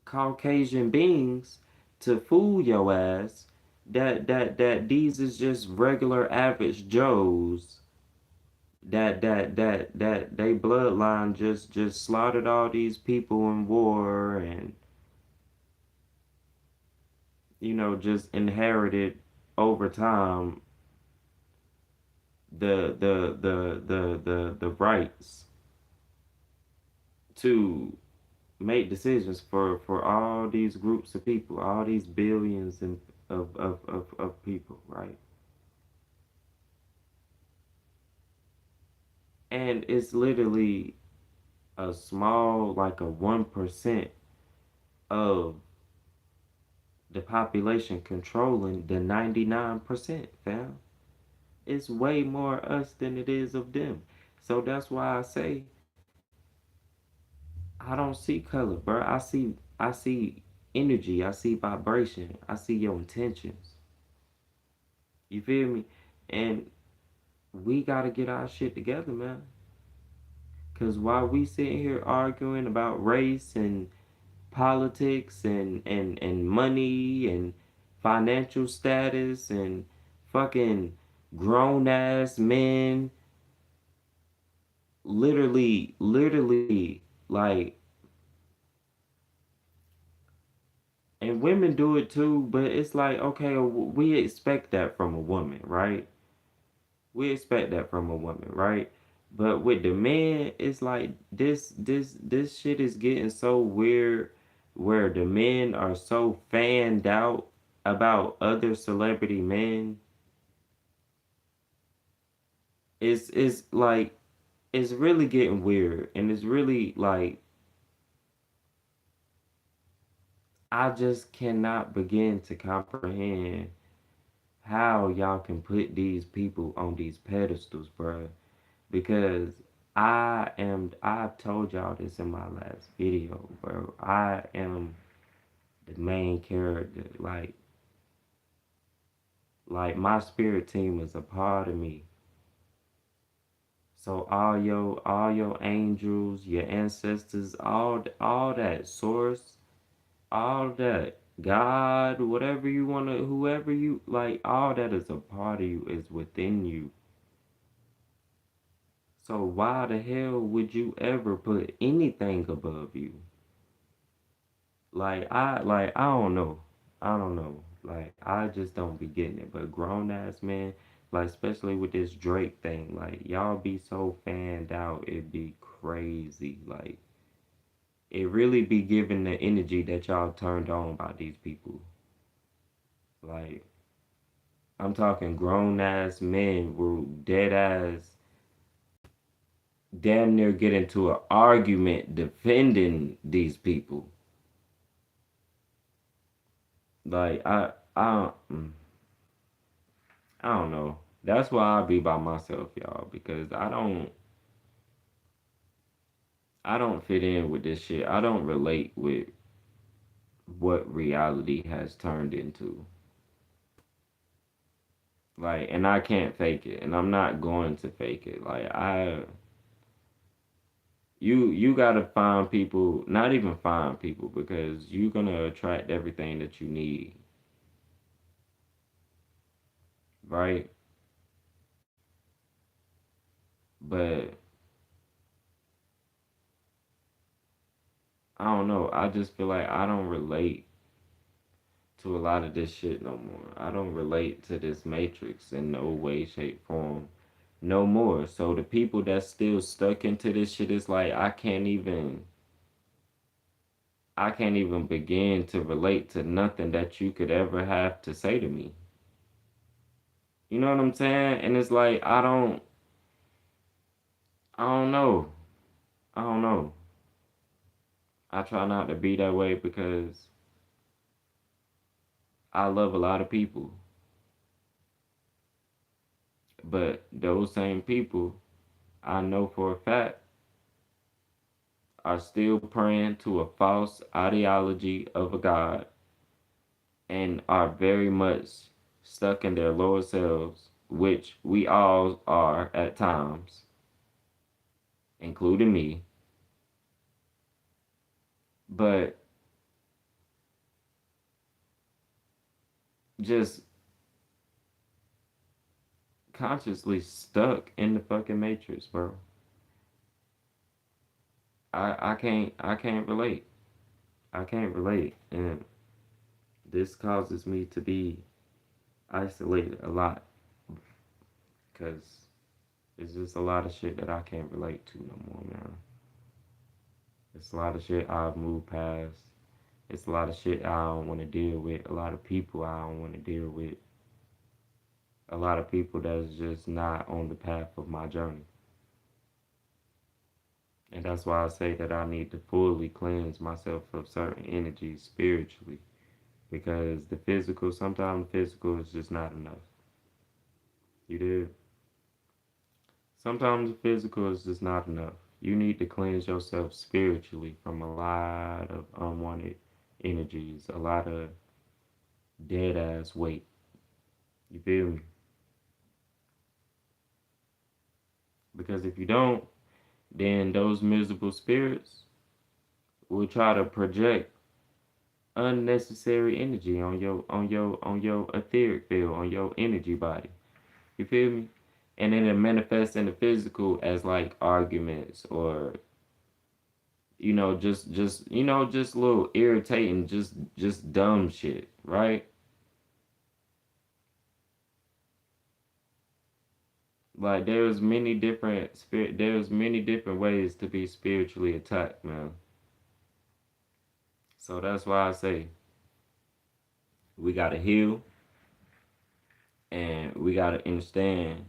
Caucasian beings to fool your ass that these is just regular average Joes that they bloodline just slaughtered all these people in war and just inherited over time the rights to make decisions for all these groups of people, all these billions of people, right? And it's literally a small, like a 1% of the population controlling the 99%, fam. It's way more us than it is of them. So that's why I say I don't see color, bro. I see energy. I see vibration. I see your intentions. You feel me? And we gotta get our shit together, man. Cause while we sitting here arguing about race and politics and money and financial status and fucking grown ass men, literally, like, and women do it too, but it's like, okay, we expect that from a woman, right? We expect that from a woman, right? But with the men, it's like this shit is getting so weird where the men are so fanned out about other celebrity men. It's like it's really getting weird and it's really like I just cannot begin to comprehend how y'all can put these people on these pedestals, bro. Because I've told y'all this in my last video, bro. I am the main character. Like my spirit team is a part of me. So all your angels, your ancestors, all that source, all that God, whatever you wanna, whoever you like, all that is a part of you, is within you. So why the hell would you ever put anything above you? Like I don't know. I don't know. Like I just don't be getting it. But grown ass man, like especially with this Drake thing, like y'all be so fanned out, it be crazy. Like it really be giving the energy that y'all turned on by these people. Like I'm talking grown ass men were dead ass damn near get into an argument defending these people. Like I don't know. That's why I be by myself, y'all, because I don't fit in with this shit. I don't relate with what reality has turned into. Like, and I can't fake it, and I'm not going to fake it. Like, you gotta find people, not even find people, because you're gonna attract everything that you need, right? But I don't know. I just feel like I don't relate to a lot of this shit no more. I don't relate to this matrix in no way, shape, form no more. So the people that's still stuck into this shit is like I can't even begin to relate to nothing that you could ever have to say to me. You know what I'm saying? And it's like I don't know. I don't know. I try not to be that way because I love a lot of people. But those same people, I know for a fact, are still praying to a false ideology of a God and are very much stuck in their lower selves, which we all are at times, including me. But just consciously stuck in the fucking matrix, bro. I can't relate. I can't relate. And this causes me to be isolated a lot because it's just a lot of shit that I can't relate to no more, man. It's a lot of shit I've moved past. It's a lot of shit I don't want to deal with. A lot of people I don't want to deal with. A lot of people that's just not on the path of my journey. And that's why I say that I need to fully cleanse myself of certain energies spiritually. Because the physical, sometimes the physical is just not enough. You did. Sometimes the physical is just not enough. You need to cleanse yourself spiritually from a lot of unwanted energies, a lot of dead ass weight. You feel me? Because if you don't, then those miserable spirits will try to project unnecessary energy on your etheric field, on your energy body. You feel me? And then it manifests in the physical as like arguments or just little irritating, just dumb shit, right? Like there's many different ways to be spiritually attacked, man. So that's why I say we gotta heal and we gotta understand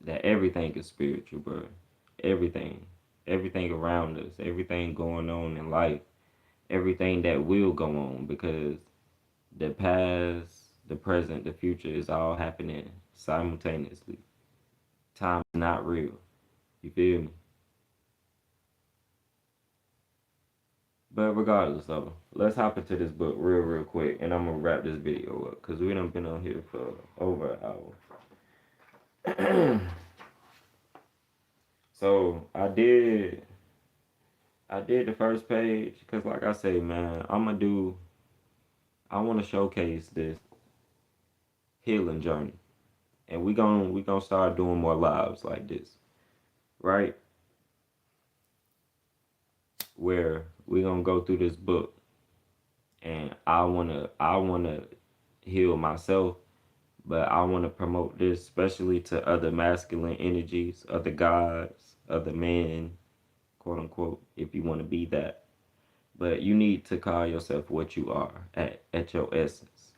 that everything is spiritual, bro. Everything. Everything around us, everything going on in life, everything that will go on because the past, the present, the future is all happening simultaneously. Time is not real. You feel me? But regardless, though, let's hop into this book real quick, and I'm gonna wrap this video up because we done been on here for over an hour. So I did the first page because, like I say, man, I want to showcase this healing journey, and we gonna start doing more lives like this, right? Where we gonna go through this book, and I wanna heal myself, but I wanna promote this especially to other masculine energies, other gods, other men, quote unquote, if you want to be that. But you need to call yourself what you are at your essence.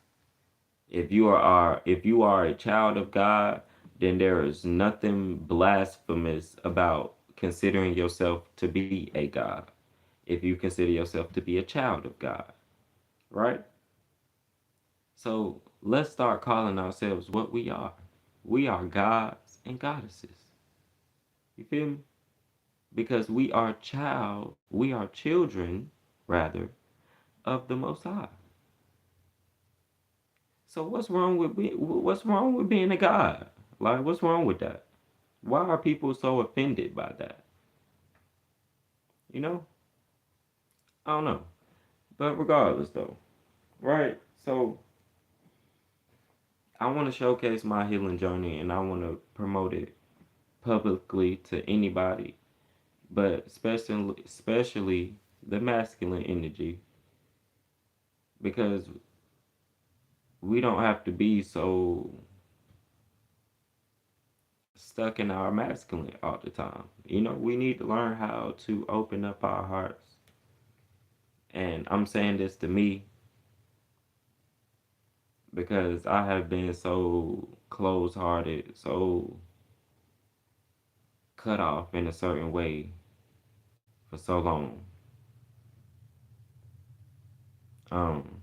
If you are a child of God, then there is nothing blasphemous about considering yourself to be a God. If you consider yourself to be a child of God, right? So let's start calling ourselves what we are. We are gods and goddesses. You feel me? Because we are children, rather, of the Most High. So what's wrong with being a god? Like, what's wrong with that? Why are people so offended by that? You know, I don't know. But regardless, though, right? So I want to showcase my healing journey, and I want to promote it publicly to anybody, but especially the masculine energy, because we don't have to be so stuck in our masculine all the time. You know, we need to learn how to open up our hearts. And I'm saying this to me because I have been so close hearted, so cut off in a certain way for so long. Um,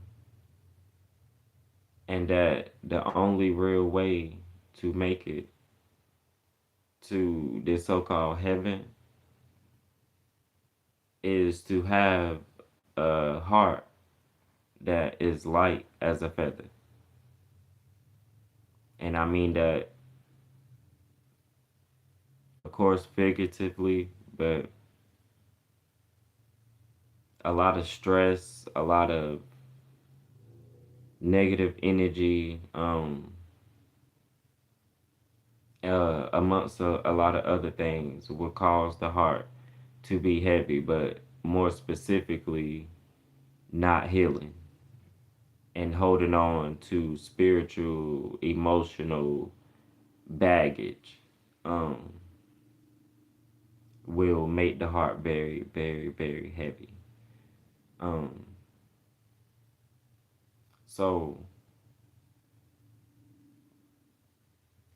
and that the only real way to make it to this so called heaven is to have a heart that is light as a feather. And I mean that, of course, figuratively, but a lot of stress, a lot of negative energy, amongst a lot of other things will cause the heart to be heavy, but more specifically, not healing and holding on to spiritual, emotional baggage um, will make the heart very, very, very heavy. Um, so,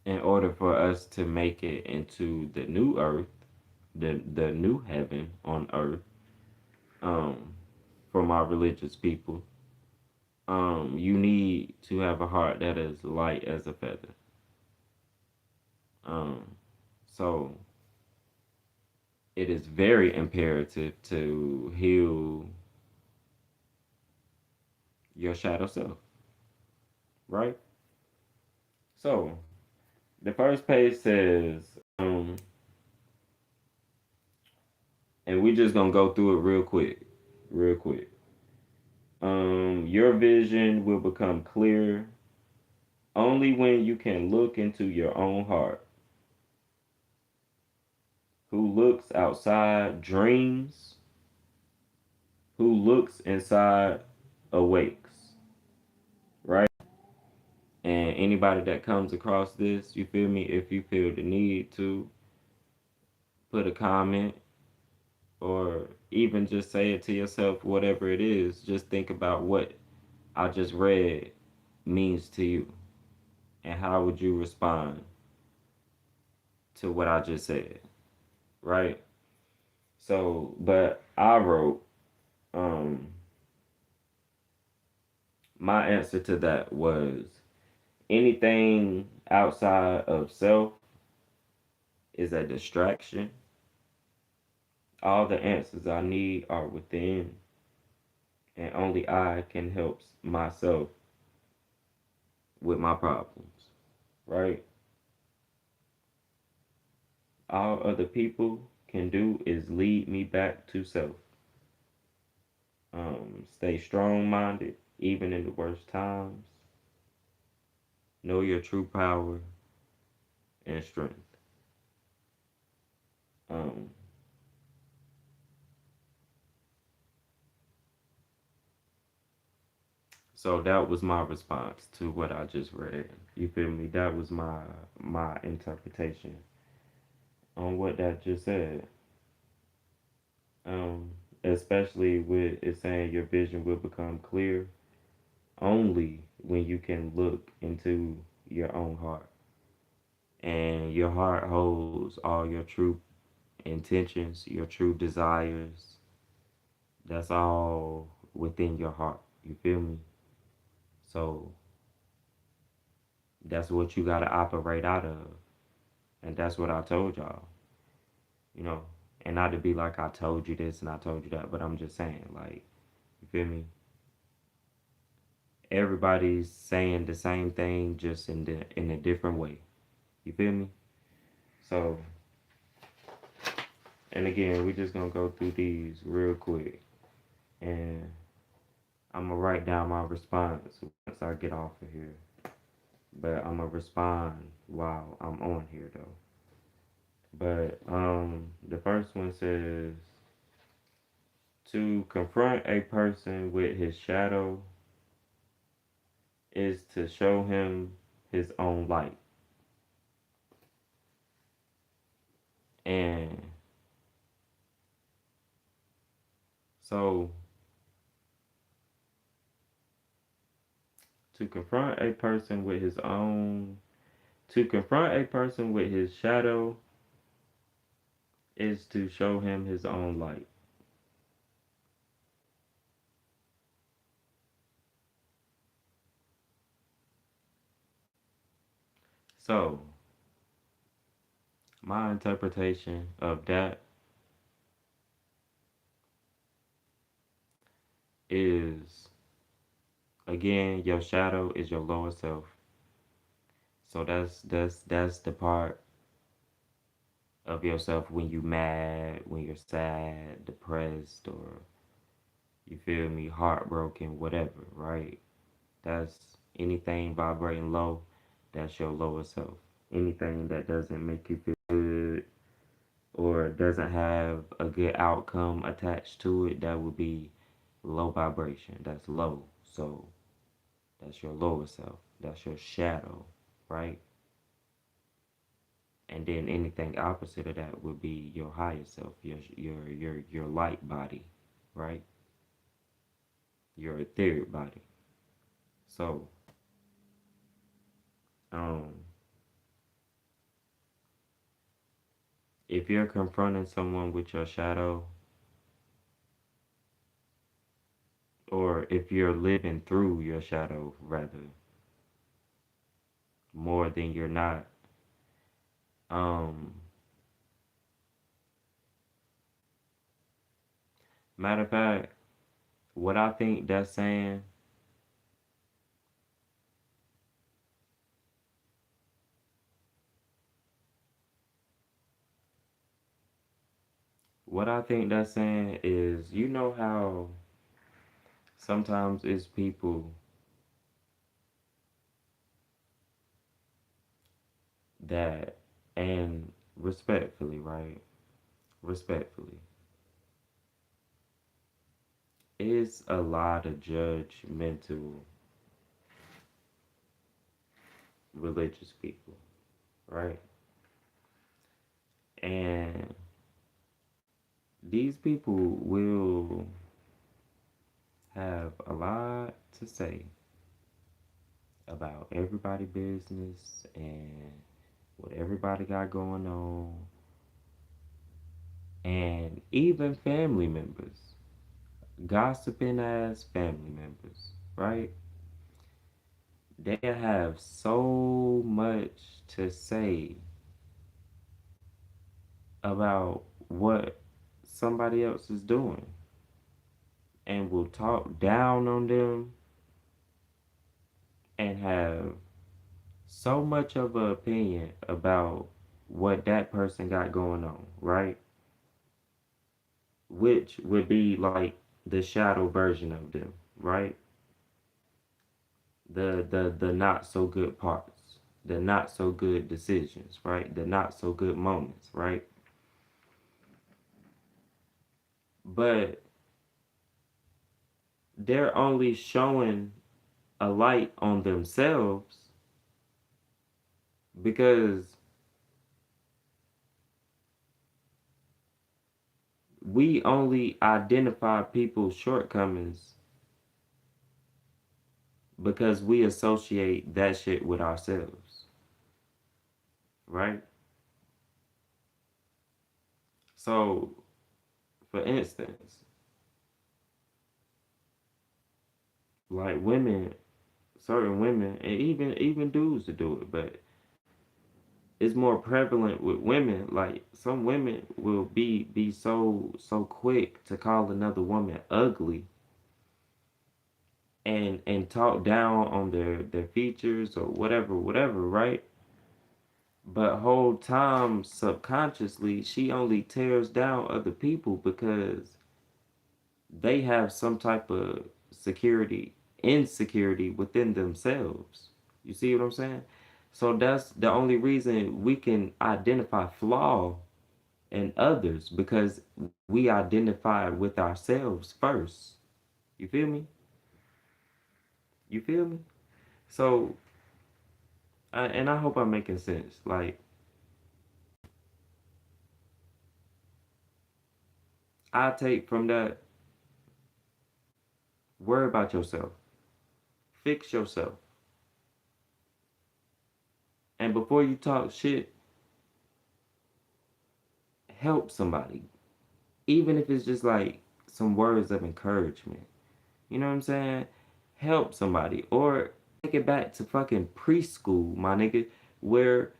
in order for us to make it into the new earth, the new heaven on earth, um, from our religious people, you need to have a heart that is light as a feather. Um, so it is very imperative to heal your shadow self, right? So the first page says, and we just gonna go through it real quick. Your vision will become clear only when you can look into your own heart. Who looks outside dreams, who looks inside awakes, right? And anybody that comes across this, you feel me? If you feel the need to put a comment or even just say it to yourself, whatever it is, just think about what I just read means to you and how would you respond to what I just said, right? So, but I wrote, um, my answer to that was anything outside of self is a distraction. All the answers I need are within, and only I can help myself with my problems, right? All other people can do is lead me back to self. Stay strong minded, even in the worst times. Know your true power and strength. Um, so that was my response to what I just read. You feel me? That was my interpretation on what that just said. Um, especially with it saying your vision will become clear only when you can look into your own heart. And your heart holds all your true intentions, your true desires. That's all within your heart. You feel me? So that's what you got to operate out of. And that's what I told y'all, you know. And not to be like I told you this and I told you that, but I'm just saying, like, you feel me? Everybody's saying the same thing, just in a different way. You feel me? So, and again, we just gonna go through these real quick, and I'm gonna write down my response once I get off of here. But I'm gonna respond while I'm on here though. But the first one says to confront a person with his shadow is to show him his own light. And so to confront a person with his own to confront a person with his shadow is to show him his own light. So my interpretation of that is, again, your shadow is your lower self. So that's the part of yourself when you mad, when you're sad, depressed, or you feel me, heartbroken, whatever, right? That's anything vibrating low, that's your lower self. Anything that doesn't make you feel good or doesn't have a good outcome attached to it, that would be low vibration. That's low. So that's your lower self. That's your shadow, right? And then anything opposite of that would be your higher self, your light body, right? Your etheric body. So, um, if you're confronting someone with your shadow, or if you're living through your shadow, rather, more than you're not, um, matter of fact, what I think that's saying, what I think that's saying is, you know how sometimes it's people that, and respectfully, right? Respectfully, it's a lot of judgmental religious people, right? And these people will have a lot to say about everybody' business and what everybody got going on, and even family members, gossiping ass family members, right? They have so much to say about what somebody else is doing and will talk down on them and have so much of an opinion about what that person got going on, right? Which would be like the shadow version of them, right? The not so good parts, the not so good decisions, right? The not so good moments, right? But they're only showing a light on themselves because we only identify people's shortcomings because we associate that shit with ourselves. right? So, for instance, like women, certain women, and even dudes to do it, but it's more prevalent with women. Like some women will be so quick to call another woman ugly and talk down on their features or whatever, right? But whole time subconsciously she only tears down other people because they have some type of security insecurity within themselves. You see what I'm saying? So that's the only reason we can identify flaw in others, because we identify with ourselves first. You feel me? You feel me? So and I hope I'm making sense. Like, I take from that, worry about yourself, fix yourself, and before you talk shit, help somebody, even if it's just like some words of encouragement. You know what I'm saying? Help somebody, or take it back to fucking preschool, my nigga, where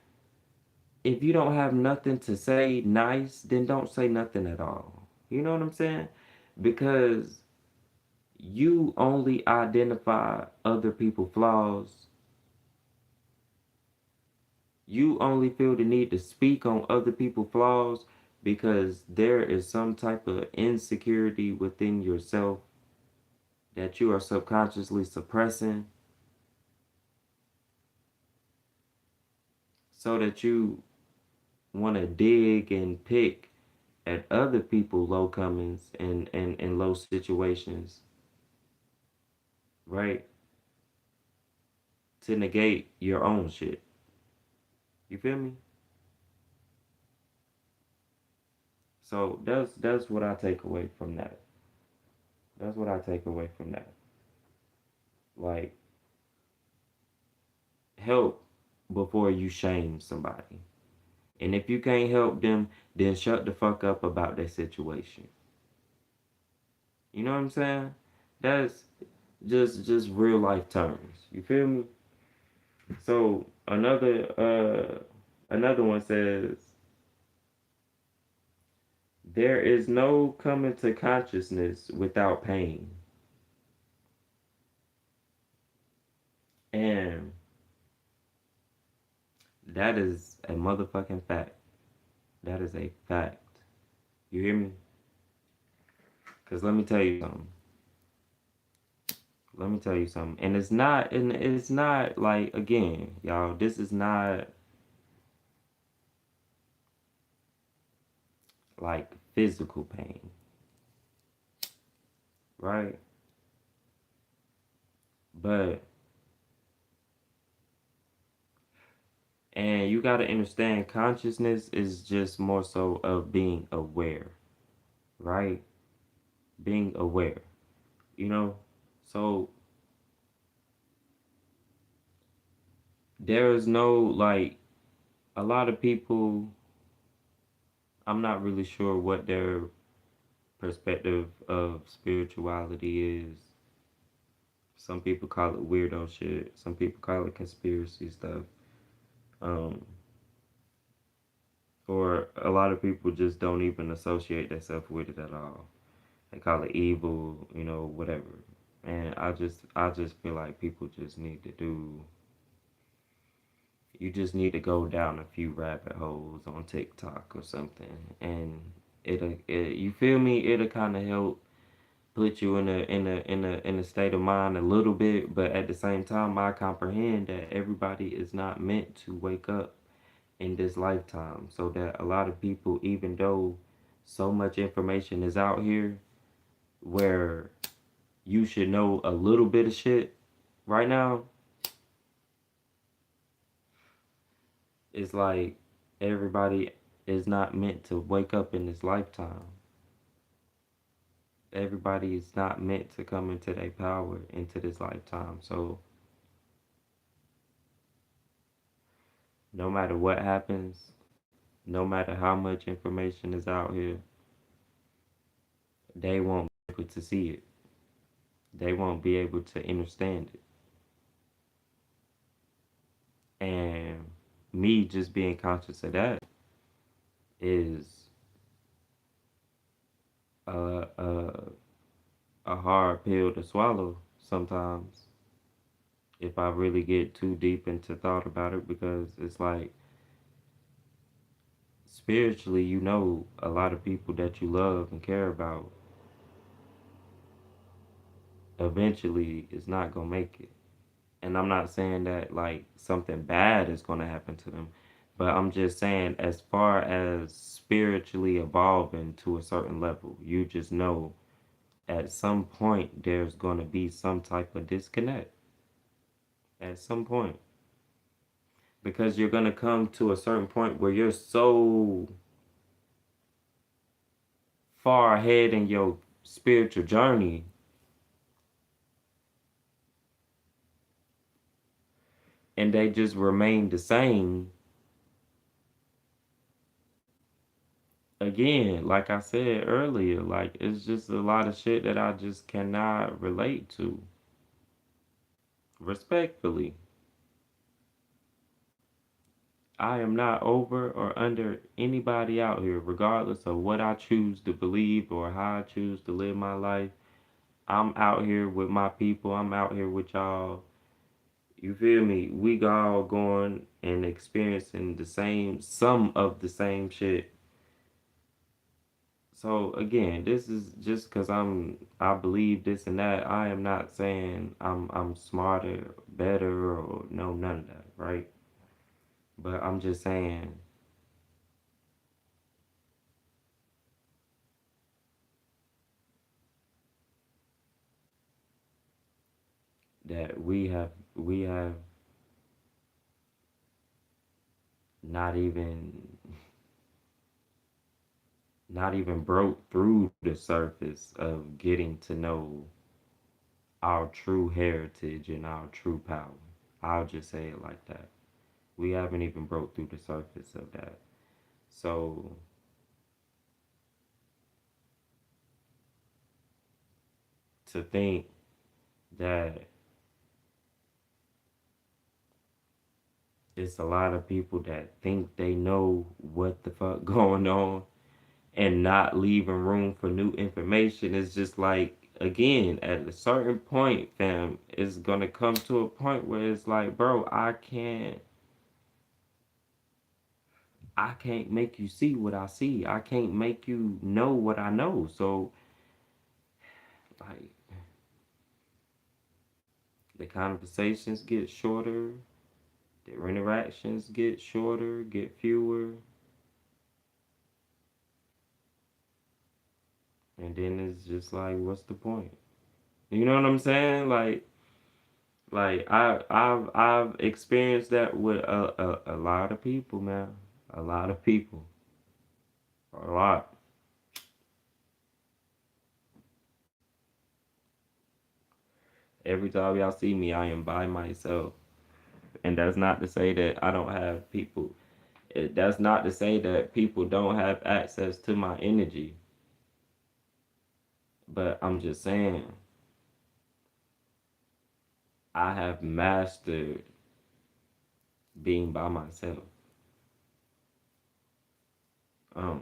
if you don't have nothing to say nice, then don't say nothing at all. You know what I'm saying? Because you only identify other people's flaws. You only feel the need to speak on other people's flaws because there is some type of insecurity within yourself that you are subconsciously suppressing, so that you want to dig and pick at other people's low comings and low situations, right? To negate your own shit. You feel me? So that's what I take away from that. That's what I take away from that. Like, help before you shame somebody. And if you can't help them, then shut the fuck up about that situation. You know what I'm saying? That's just real life terms. You feel me? So another one says, there is no coming to consciousness without pain. And that is a motherfucking fact. That is a fact. You hear me? Cause let me tell you something. Let me tell you something. And it's not like, again, y'all, this is not like physical pain, right? But and you gotta understand, consciousness is just more so of being aware, right? Being aware, you know? So there is no like, a lot of people, I'm not really sure what their perspective of spirituality is. Some people call it weirdo shit. Some people call it conspiracy stuff. Um, or a lot of people just don't even associate themselves with it at all. They call it evil, whatever. And I just feel like people just need to do. You just need to go down a few rabbit holes on TikTok or something, and you feel me? It'll kind of help put you in a state of mind a little bit, but at the same time, I comprehend that everybody is not meant to wake up in this lifetime. So that a lot of people, even though so much information is out here where you should know a little bit of shit right now, it's like everybody is not meant to wake up in this lifetime. Everybody is not meant to come into their power into this lifetime. So No matter what happens, no matter how much information is out here, they won't be able to see it. They won't be able to understand it. And me just being conscious of that is a, a, a hard pill to swallow sometimes if I really get too deep into thought about it, because it's like spiritually, a lot of people that you love and care about eventually is not gonna make it. And I'm not saying that like something bad is gonna happen to them, but I'm just saying as far as spiritually evolving to a certain level, you just know at some point there's gonna be some type of disconnect. At some point. Because you're gonna come to a certain point where you're so far ahead in your spiritual journey, and they just remain the same. Again, like I said earlier, like it's just a lot of shit that I just cannot relate to. Respectfully, I am not over or under anybody out here, regardless of what I choose to believe or how I choose to live my life. I'm out here with my people. I'm out here with y'all. You feel me? We all going and experiencing some of the same shit. So again, this is just because I believe this and that. I am not saying I'm smarter, better, or no, none of that, right? But I'm just saying that we have not even not even broke through the surface of getting to know our true heritage and our true power. I'll just say it like that. We haven't even broke through the surface of that. So to think that it's a lot of people that think they know what the fuck going on and not leaving room for new information is just like, again, at a certain point, fam, it's gonna come to a point where it's like, bro, I can't make you see what I see. I can't make you know what I know. So like the conversations get shorter, the interactions get shorter, get fewer, and then it's just like, what's the point? You know what I'm saying? Like I've experienced that with a lot of people, man. A lot of people. A lot. Every time y'all see me, I am by myself. And that's not to say that I don't have people. That's not to say that people don't have access to my energy. But I'm just saying, I have mastered being by myself. Um,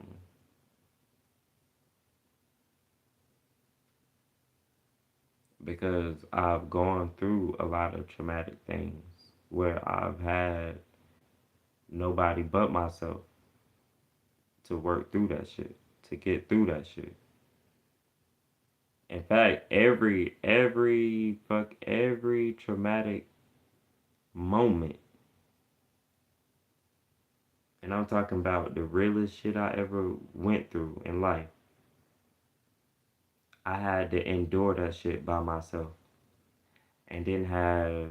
because I've gone through a lot of traumatic things where I've had nobody but myself to work through that shit, to get through that shit. In fact, every traumatic moment, and I'm talking about the realest shit I ever went through in life, I had to endure that shit by myself and didn't have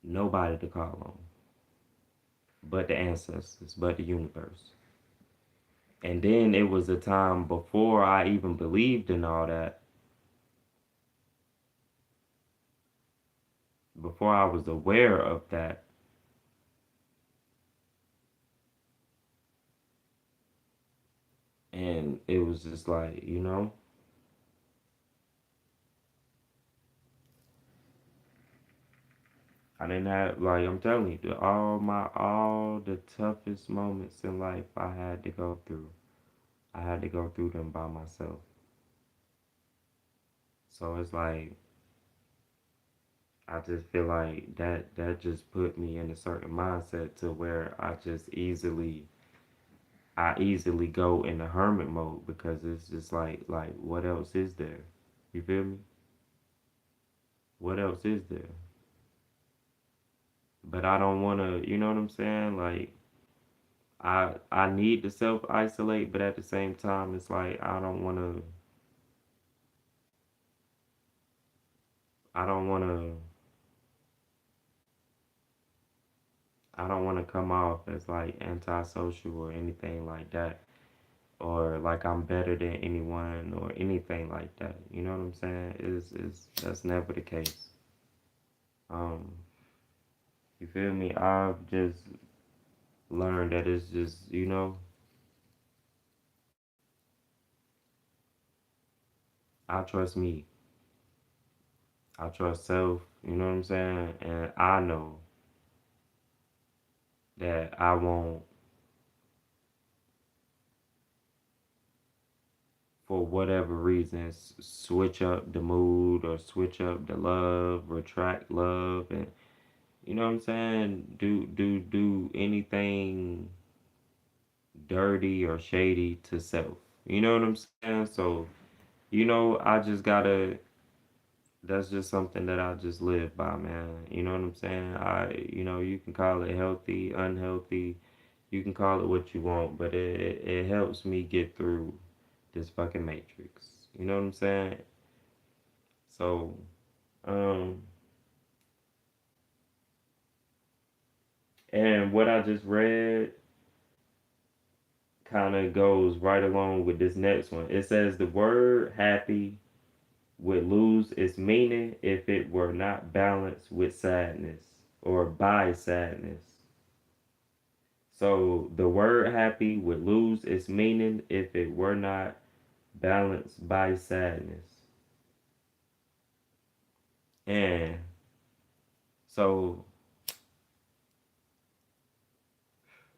nobody to call on but the ancestors, but the universe. And then it was a time before I even believed in all that, before I was aware of that, And it was just like, I didn't have, like, I'm telling you, all the toughest moments in life I had to go through. I had to go through them by myself. So it's like I just feel like that just put me in a certain mindset to where I easily go in the hermit mode because it's just like what else is there? You feel me? What else is there? But I don't want to, you know what I'm saying? Like I need to self isolate, but at the same time it's like I don't want to I don't want to come off as like antisocial or anything like that, or like I'm better than anyone or anything like that. You know what I'm saying? Is That's never the case. Um, you feel me? I've just learned that it's just, I trust me. I trust self, you know what I'm saying? And I know that I won't, for whatever reasons, switch up the mood or switch up the love, retract love, and you know what I'm saying? Do anything dirty or shady to self. You know what I'm saying? So, I just gotta, that's just something that I just live by, man. You know what I'm saying? You can call it healthy, unhealthy, you can call it what you want, but it helps me get through this fucking matrix. You know what I'm saying? So, um, and what I just read kind of goes right along with this next one. It says the word happy would lose its meaning if it were not balanced with sadness or by sadness. So the word happy would lose its meaning if it were not balanced by sadness. And so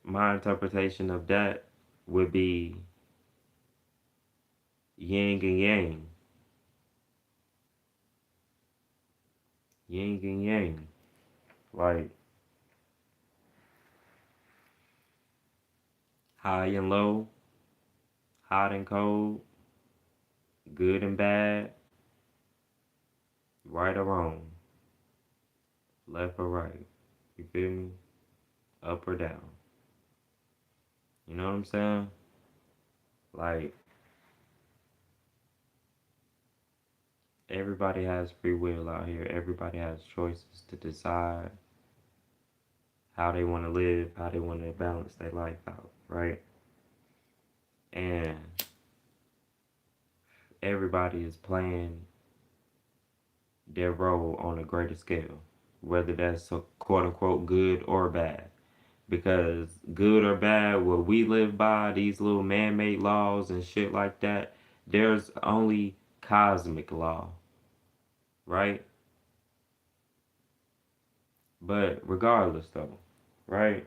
my interpretation of that would be yin and yang, yin and yang, like high and low, hot and cold, good and bad, right or wrong, left or right. You feel me? Up or down. You know what I'm saying? Like everybody has free will out here. Everybody has choices to decide how they want to live, how they want to balance their life out, right? And everybody is playing their role on a greater scale, whether that's a quote unquote good or bad. Because good or bad, what we live by, these little man made laws and shit like that, there's only cosmic law, right? But regardless, though, right?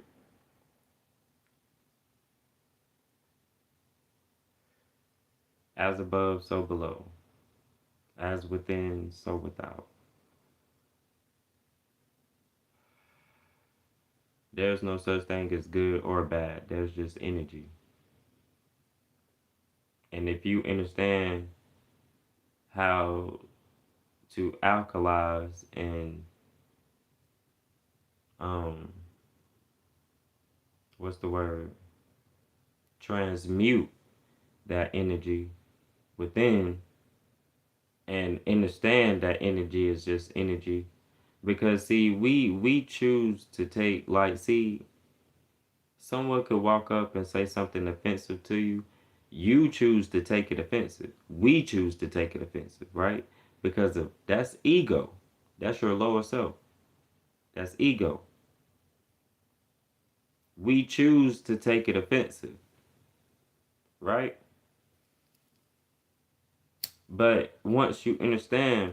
As above, so below. As within, so without. There's no such thing as good or bad. There's just energy. And if you understand how to alkalize and um what's the word? Transmute that energy within and understand that energy is just energy. Because see, we choose to take, like, see, someone could walk up and say something offensive to you. You choose to take it offensive. We choose to take it offensive, right? Because of that's ego. That's your lower self. That's ego. We choose to take it offensive, right? But once you understand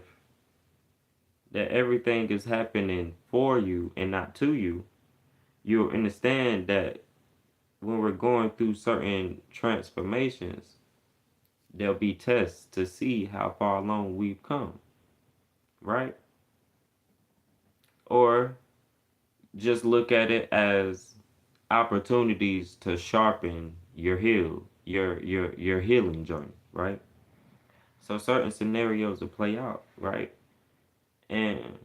that everything is happening for you and not to you, you'll understand that when we're going through certain transformations, there'll be tests to see how far along we've come, right? Or just look at it as opportunities to sharpen your healing journey, right? So certain scenarios will play out, right? And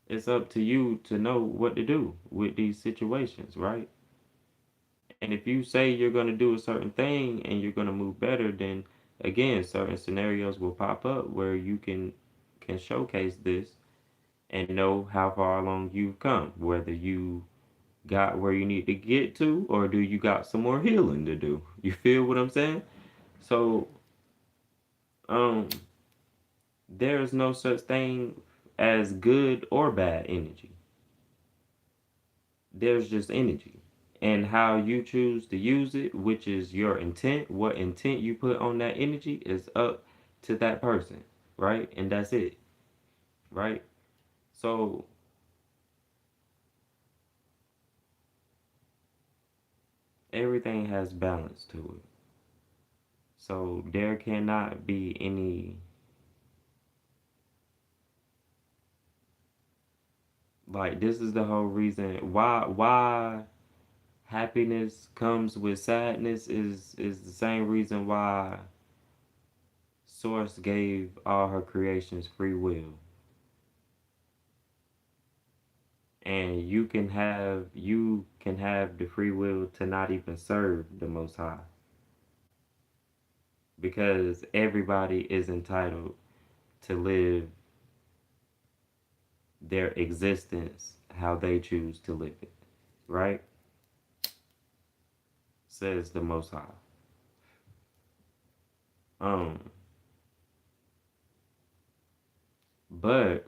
it's up to you to know what to do with these situations, right? And if you say you're going to do a certain thing and you're going to move better, then again, certain scenarios will pop up where you can showcase this and know how far along you've come, whether you got where you need to get to or do you got some more healing to do. You feel what I'm saying? So, um there's no such thing as good or bad energy. There's just energy. And how you choose to use it, which is your intent, what intent you put on that energy is up to that person, right? And that's it, right? So everything has balance to it. So there cannot be any, like, this is the whole reason why happiness comes with sadness is the same reason why Source gave all her creations free will. And you can have the free will to not even serve the Most High, because everybody is entitled to live their existence how they choose to live it, right? Says the Most High. Um, but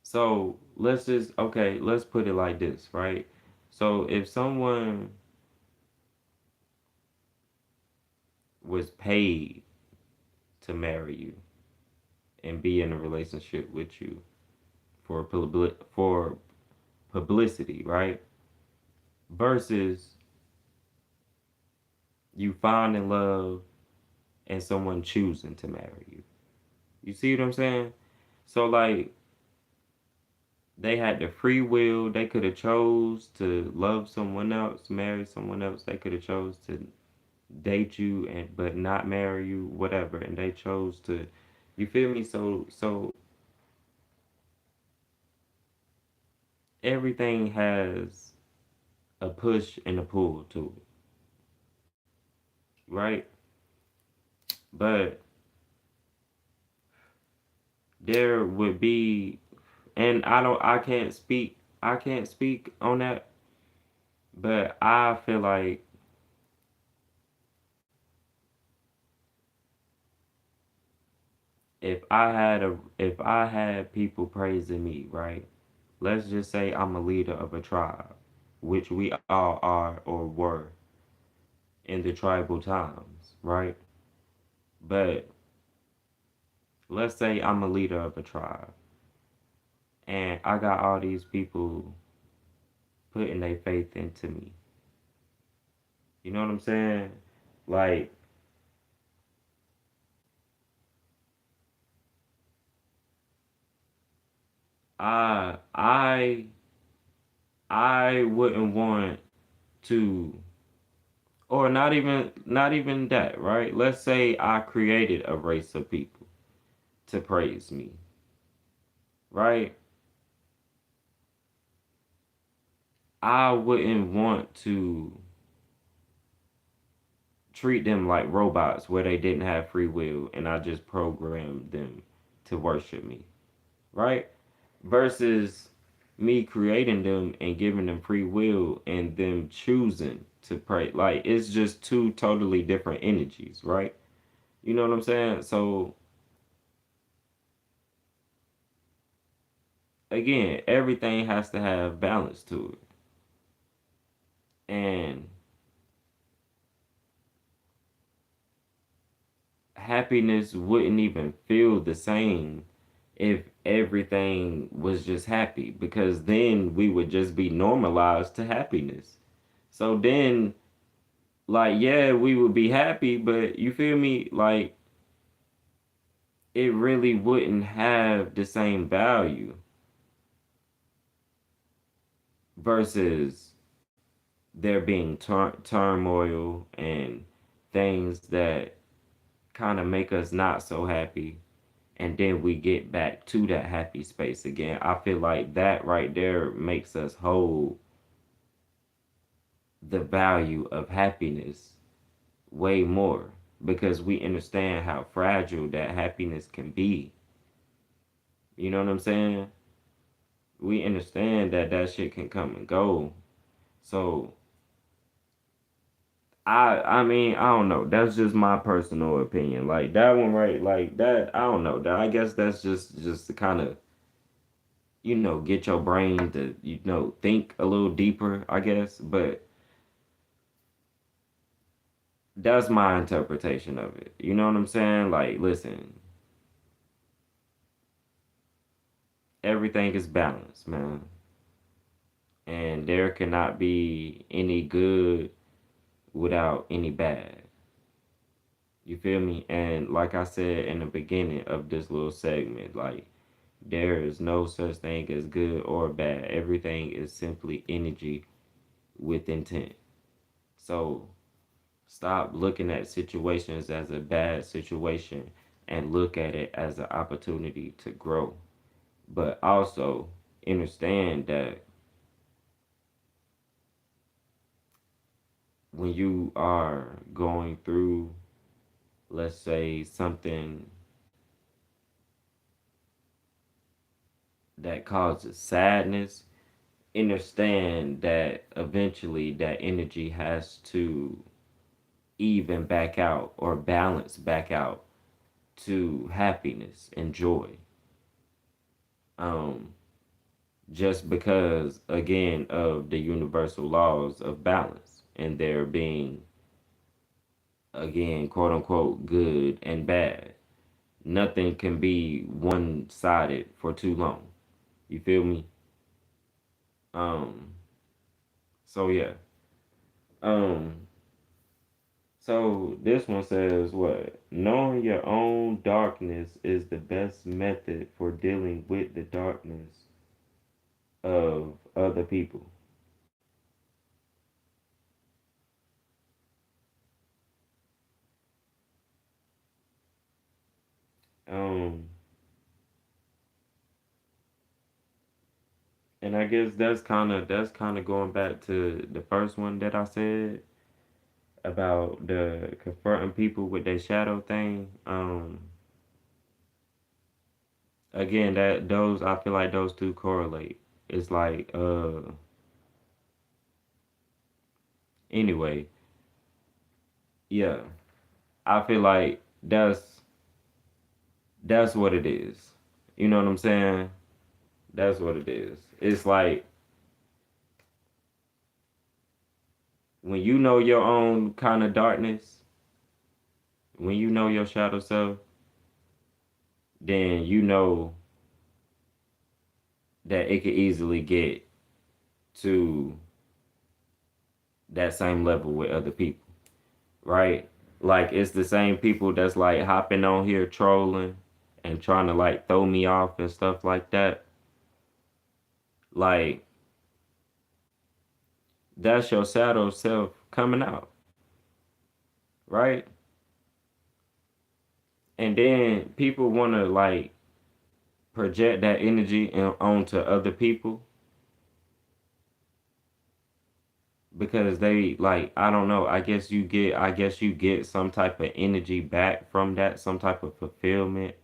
so let's put it like this, right? So if someone was paid to marry you and be in a relationship with you for publicity, right? Versus you find in love and someone choosing to marry you. You see what I'm saying? So like they had the free will. They could have chose to love someone else, marry someone else. They could have chose to date you and but not marry you, whatever. And they chose to, you feel me? So everything has a push and a pull to it, right? But there would be, and I can't speak on that, but I feel like if I had people praising me, right? Let's just say I'm a leader of a tribe, which we all are or were in the tribal times, right? But let's say I'm a leader of a tribe and I got all these people putting their faith into me. You know what I'm saying? Like I I I wouldn't want to, or not even that, right? Let's say I created a race of people to praise me, right? I wouldn't want to treat them like robots where they didn't have free will and I just programmed them to worship me, right? Versus me creating them and giving them free will and them choosing to pray. Like it's just two totally different energies, right? You know what I'm saying? So again, everything has to have balance to it. And happiness wouldn't even feel the same if everything was just happy, because then we would just be normalized to happiness. So then, like, yeah, we would be happy, but you feel me? Like, it really wouldn't have the same value versus there being turmoil and things that kind of make us not so happy, and then we get back to that happy space again. I feel like that right there makes us hold the value of happiness way more, because we understand how fragile that happiness can be. You know what I'm saying? We understand that that shit can come and go. So I mean, I don't know. That's just my personal opinion. Like that one, right? Like that, I don't know. That, I guess that's just to kind of, get your brain to, think a little deeper, I guess. But that's my interpretation of it. You know what I'm saying? Like, listen, everything is balanced, man. And there cannot be any good without any bad. You feel me? And like I said in the beginning of this little segment, like, there is no such thing as good or bad. Everything is simply energy with intent. So stop looking at situations as a bad situation and look at it as an opportunity to grow. But also understand that when you are going through, let's say, something that causes sadness, understand that eventually that energy has to even back out or balance back out to happiness and joy. Um, just because, again, of the universal laws of balance and there being, again, quote unquote, good and bad. Nothing can be one sided for too long. You feel me? Um, so yeah. Um, so this one says what? Knowing your own darkness is the best method for dealing with the darkness of other people. Um, and I guess that's kind of going back to the first one that I said about the confronting people with their shadow thing. Again, that those I feel like those two correlate. It's like anyway, yeah. I feel like that's what it is. You know what I'm saying? That's what it is. It's like when you know your own kind of darkness, when you know your shadow self, then you know that it could easily get to that same level with other people, right? Like it's the same people that's like hopping on here trolling and trying to like throw me off and stuff like that. Like that's your shadow self coming out, right? And then people want to like project that energy onto other people because they like, I don't know, I guess you get some type of energy back from that, some type of fulfillment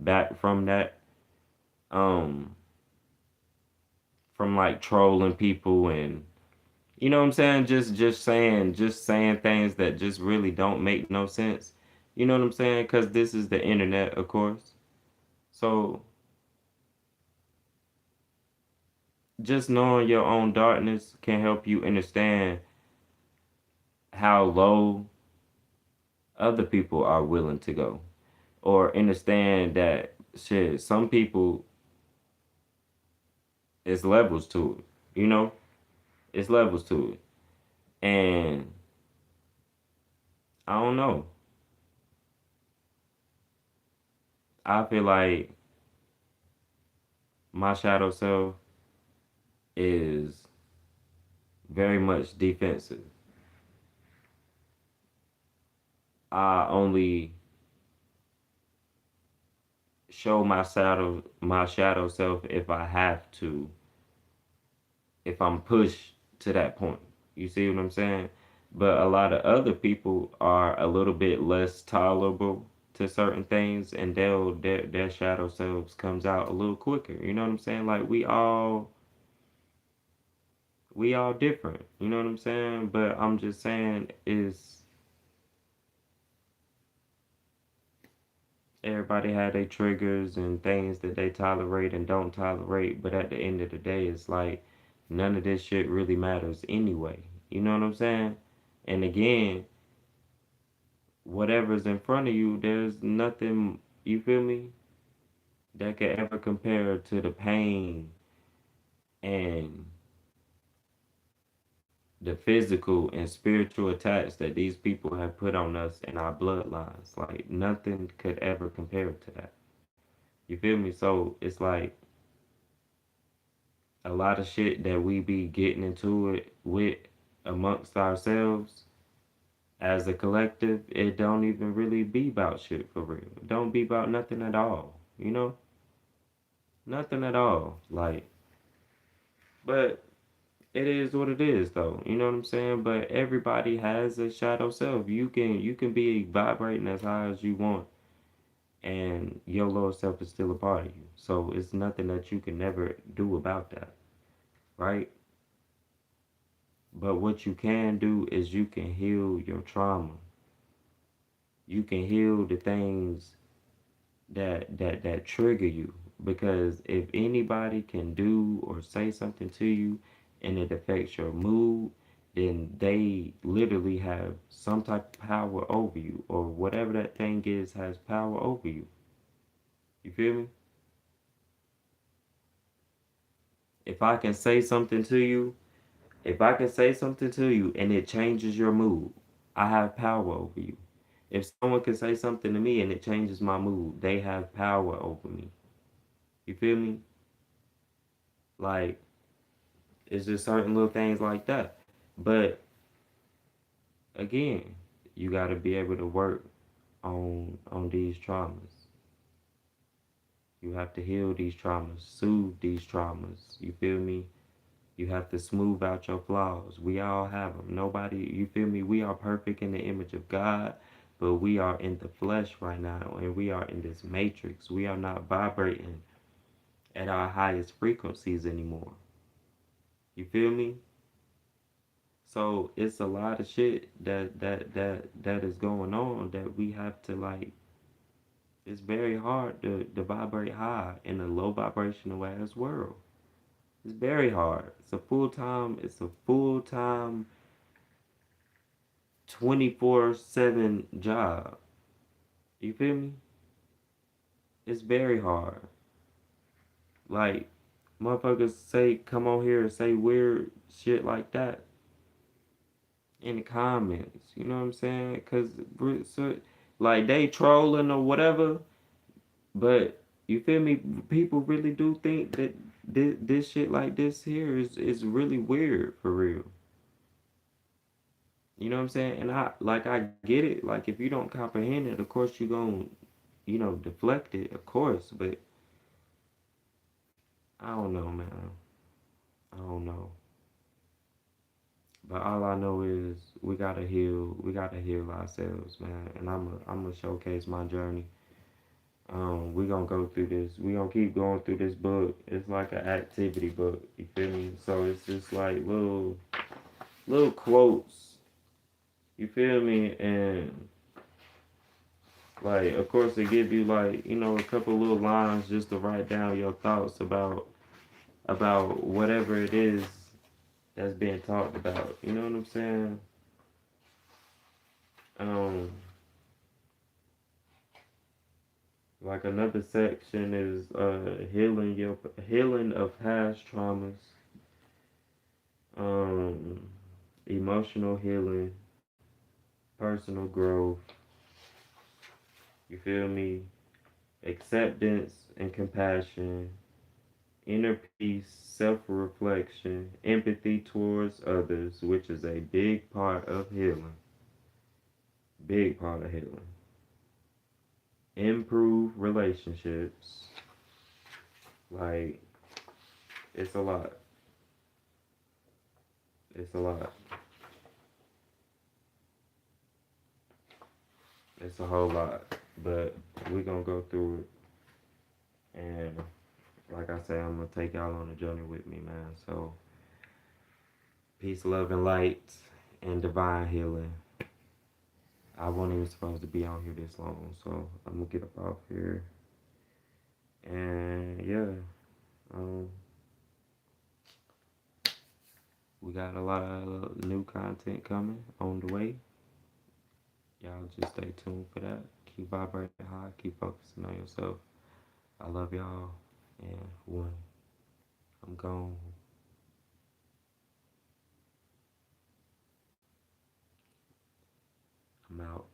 back from that, um from like trolling people and, you know what I'm saying, just saying things that just really don't make no sense. You know what I'm saying? Because this is the internet, of course. So just knowing your own darkness can help you understand how low other people are willing to go. or understand that shit, some people, it's levels to it, you know? It's levels to it. And I don't know. I feel like my shadow self is very much defensive. I only show my shadow self if I have to, if I'm pushed to that point. You see what I'm saying? But a lot of other people are a little bit less tolerable to certain things, and their shadow selves comes out a little quicker. You know what I'm saying? Like we all different. You know what I'm saying? But I'm just saying is everybody had their triggers and things that they tolerate and don't tolerate. But at the end of the day, it's like none of this shit really matters anyway. You know what I'm saying? And again, whatever's in front of you, there's nothing, you feel me, that could ever compare to the pain and the physical and spiritual attacks that these people have put on us in our bloodlines. Like nothing could ever compare to that. You feel me? So it's like a lot of shit that we be getting into it with amongst ourselves as a collective, it don't even really be about shit for real. It don't be about nothing at all. You know? Nothing at all. Like, but it is what it is though. You know what I'm saying? But everybody has a shadow self. You can be vibrating as high as you want and your lower self is still a part of you. So it's nothing that you can never do about that, right? But what you can do is you can heal your trauma. You can heal the things that trigger you, because if anybody can do or say something to you and it affects your mood, then they literally have some type of power over you, or whatever that thing is has power over you. You feel me? If I can say something to you, if I can say something to you and it changes your mood, I have power over you. If someone can say something to me and it changes my mood, they have power over me. You feel me? Like, it's just certain little things like that. But again, you got to be able to work on these traumas. You have to heal these traumas, soothe these traumas. You feel me? You have to smooth out your flaws. We all have them. Nobody, you feel me? We are perfect in the image of God, but we are in the flesh right now, and we are in this matrix. We are not vibrating at our highest frequencies anymore. You feel me? So it's a lot of shit that is going on that we have to like. It's very hard to vibrate high in a low vibrational ass world. It's very hard. It's a full time 24/7 job. You feel me? It's very hard. Like motherfuckers say come on here and say weird shit like that in the comments. You know what I'm saying? Cause so, like they trolling or whatever, but you feel me? People really do think that this shit like this here is really weird for real. You know what I'm saying? And I get it. Like if you don't comprehend it, of course you gon' deflect it, of course. But I don't know, man. I don't know. But all I know is we gotta heal. We gotta heal ourselves, man. And I'm gonna showcase my journey. We gonna go through this. We gonna keep going through this book. It's like an activity book. You feel me? So it's just like little quotes. You feel me? And like, of course, they give you like a couple little lines just to write down your thoughts about whatever it is that's being talked about. You know what I'm saying? Um, Like another section is healing of past traumas, um, emotional healing, personal growth. You feel me? Acceptance and compassion, inner peace, self-reflection, empathy towards others, which is a big part of healing. Big part of healing. Improve relationships. Like it's a lot. It's a lot. It's a whole lot. But we're gonna go through it. And like I say, I'm gonna take y'all on a journey with me, man. So peace, love, and light, and divine healing. I wasn't even supposed to be on here this long, so I'm gonna get up off here. And yeah, um, we got a lot of new content coming on the way. Y'all just stay tuned for that. Keep vibrating high, keep focusing on yourself. I love y'all. And one, I'm gone. I'm out.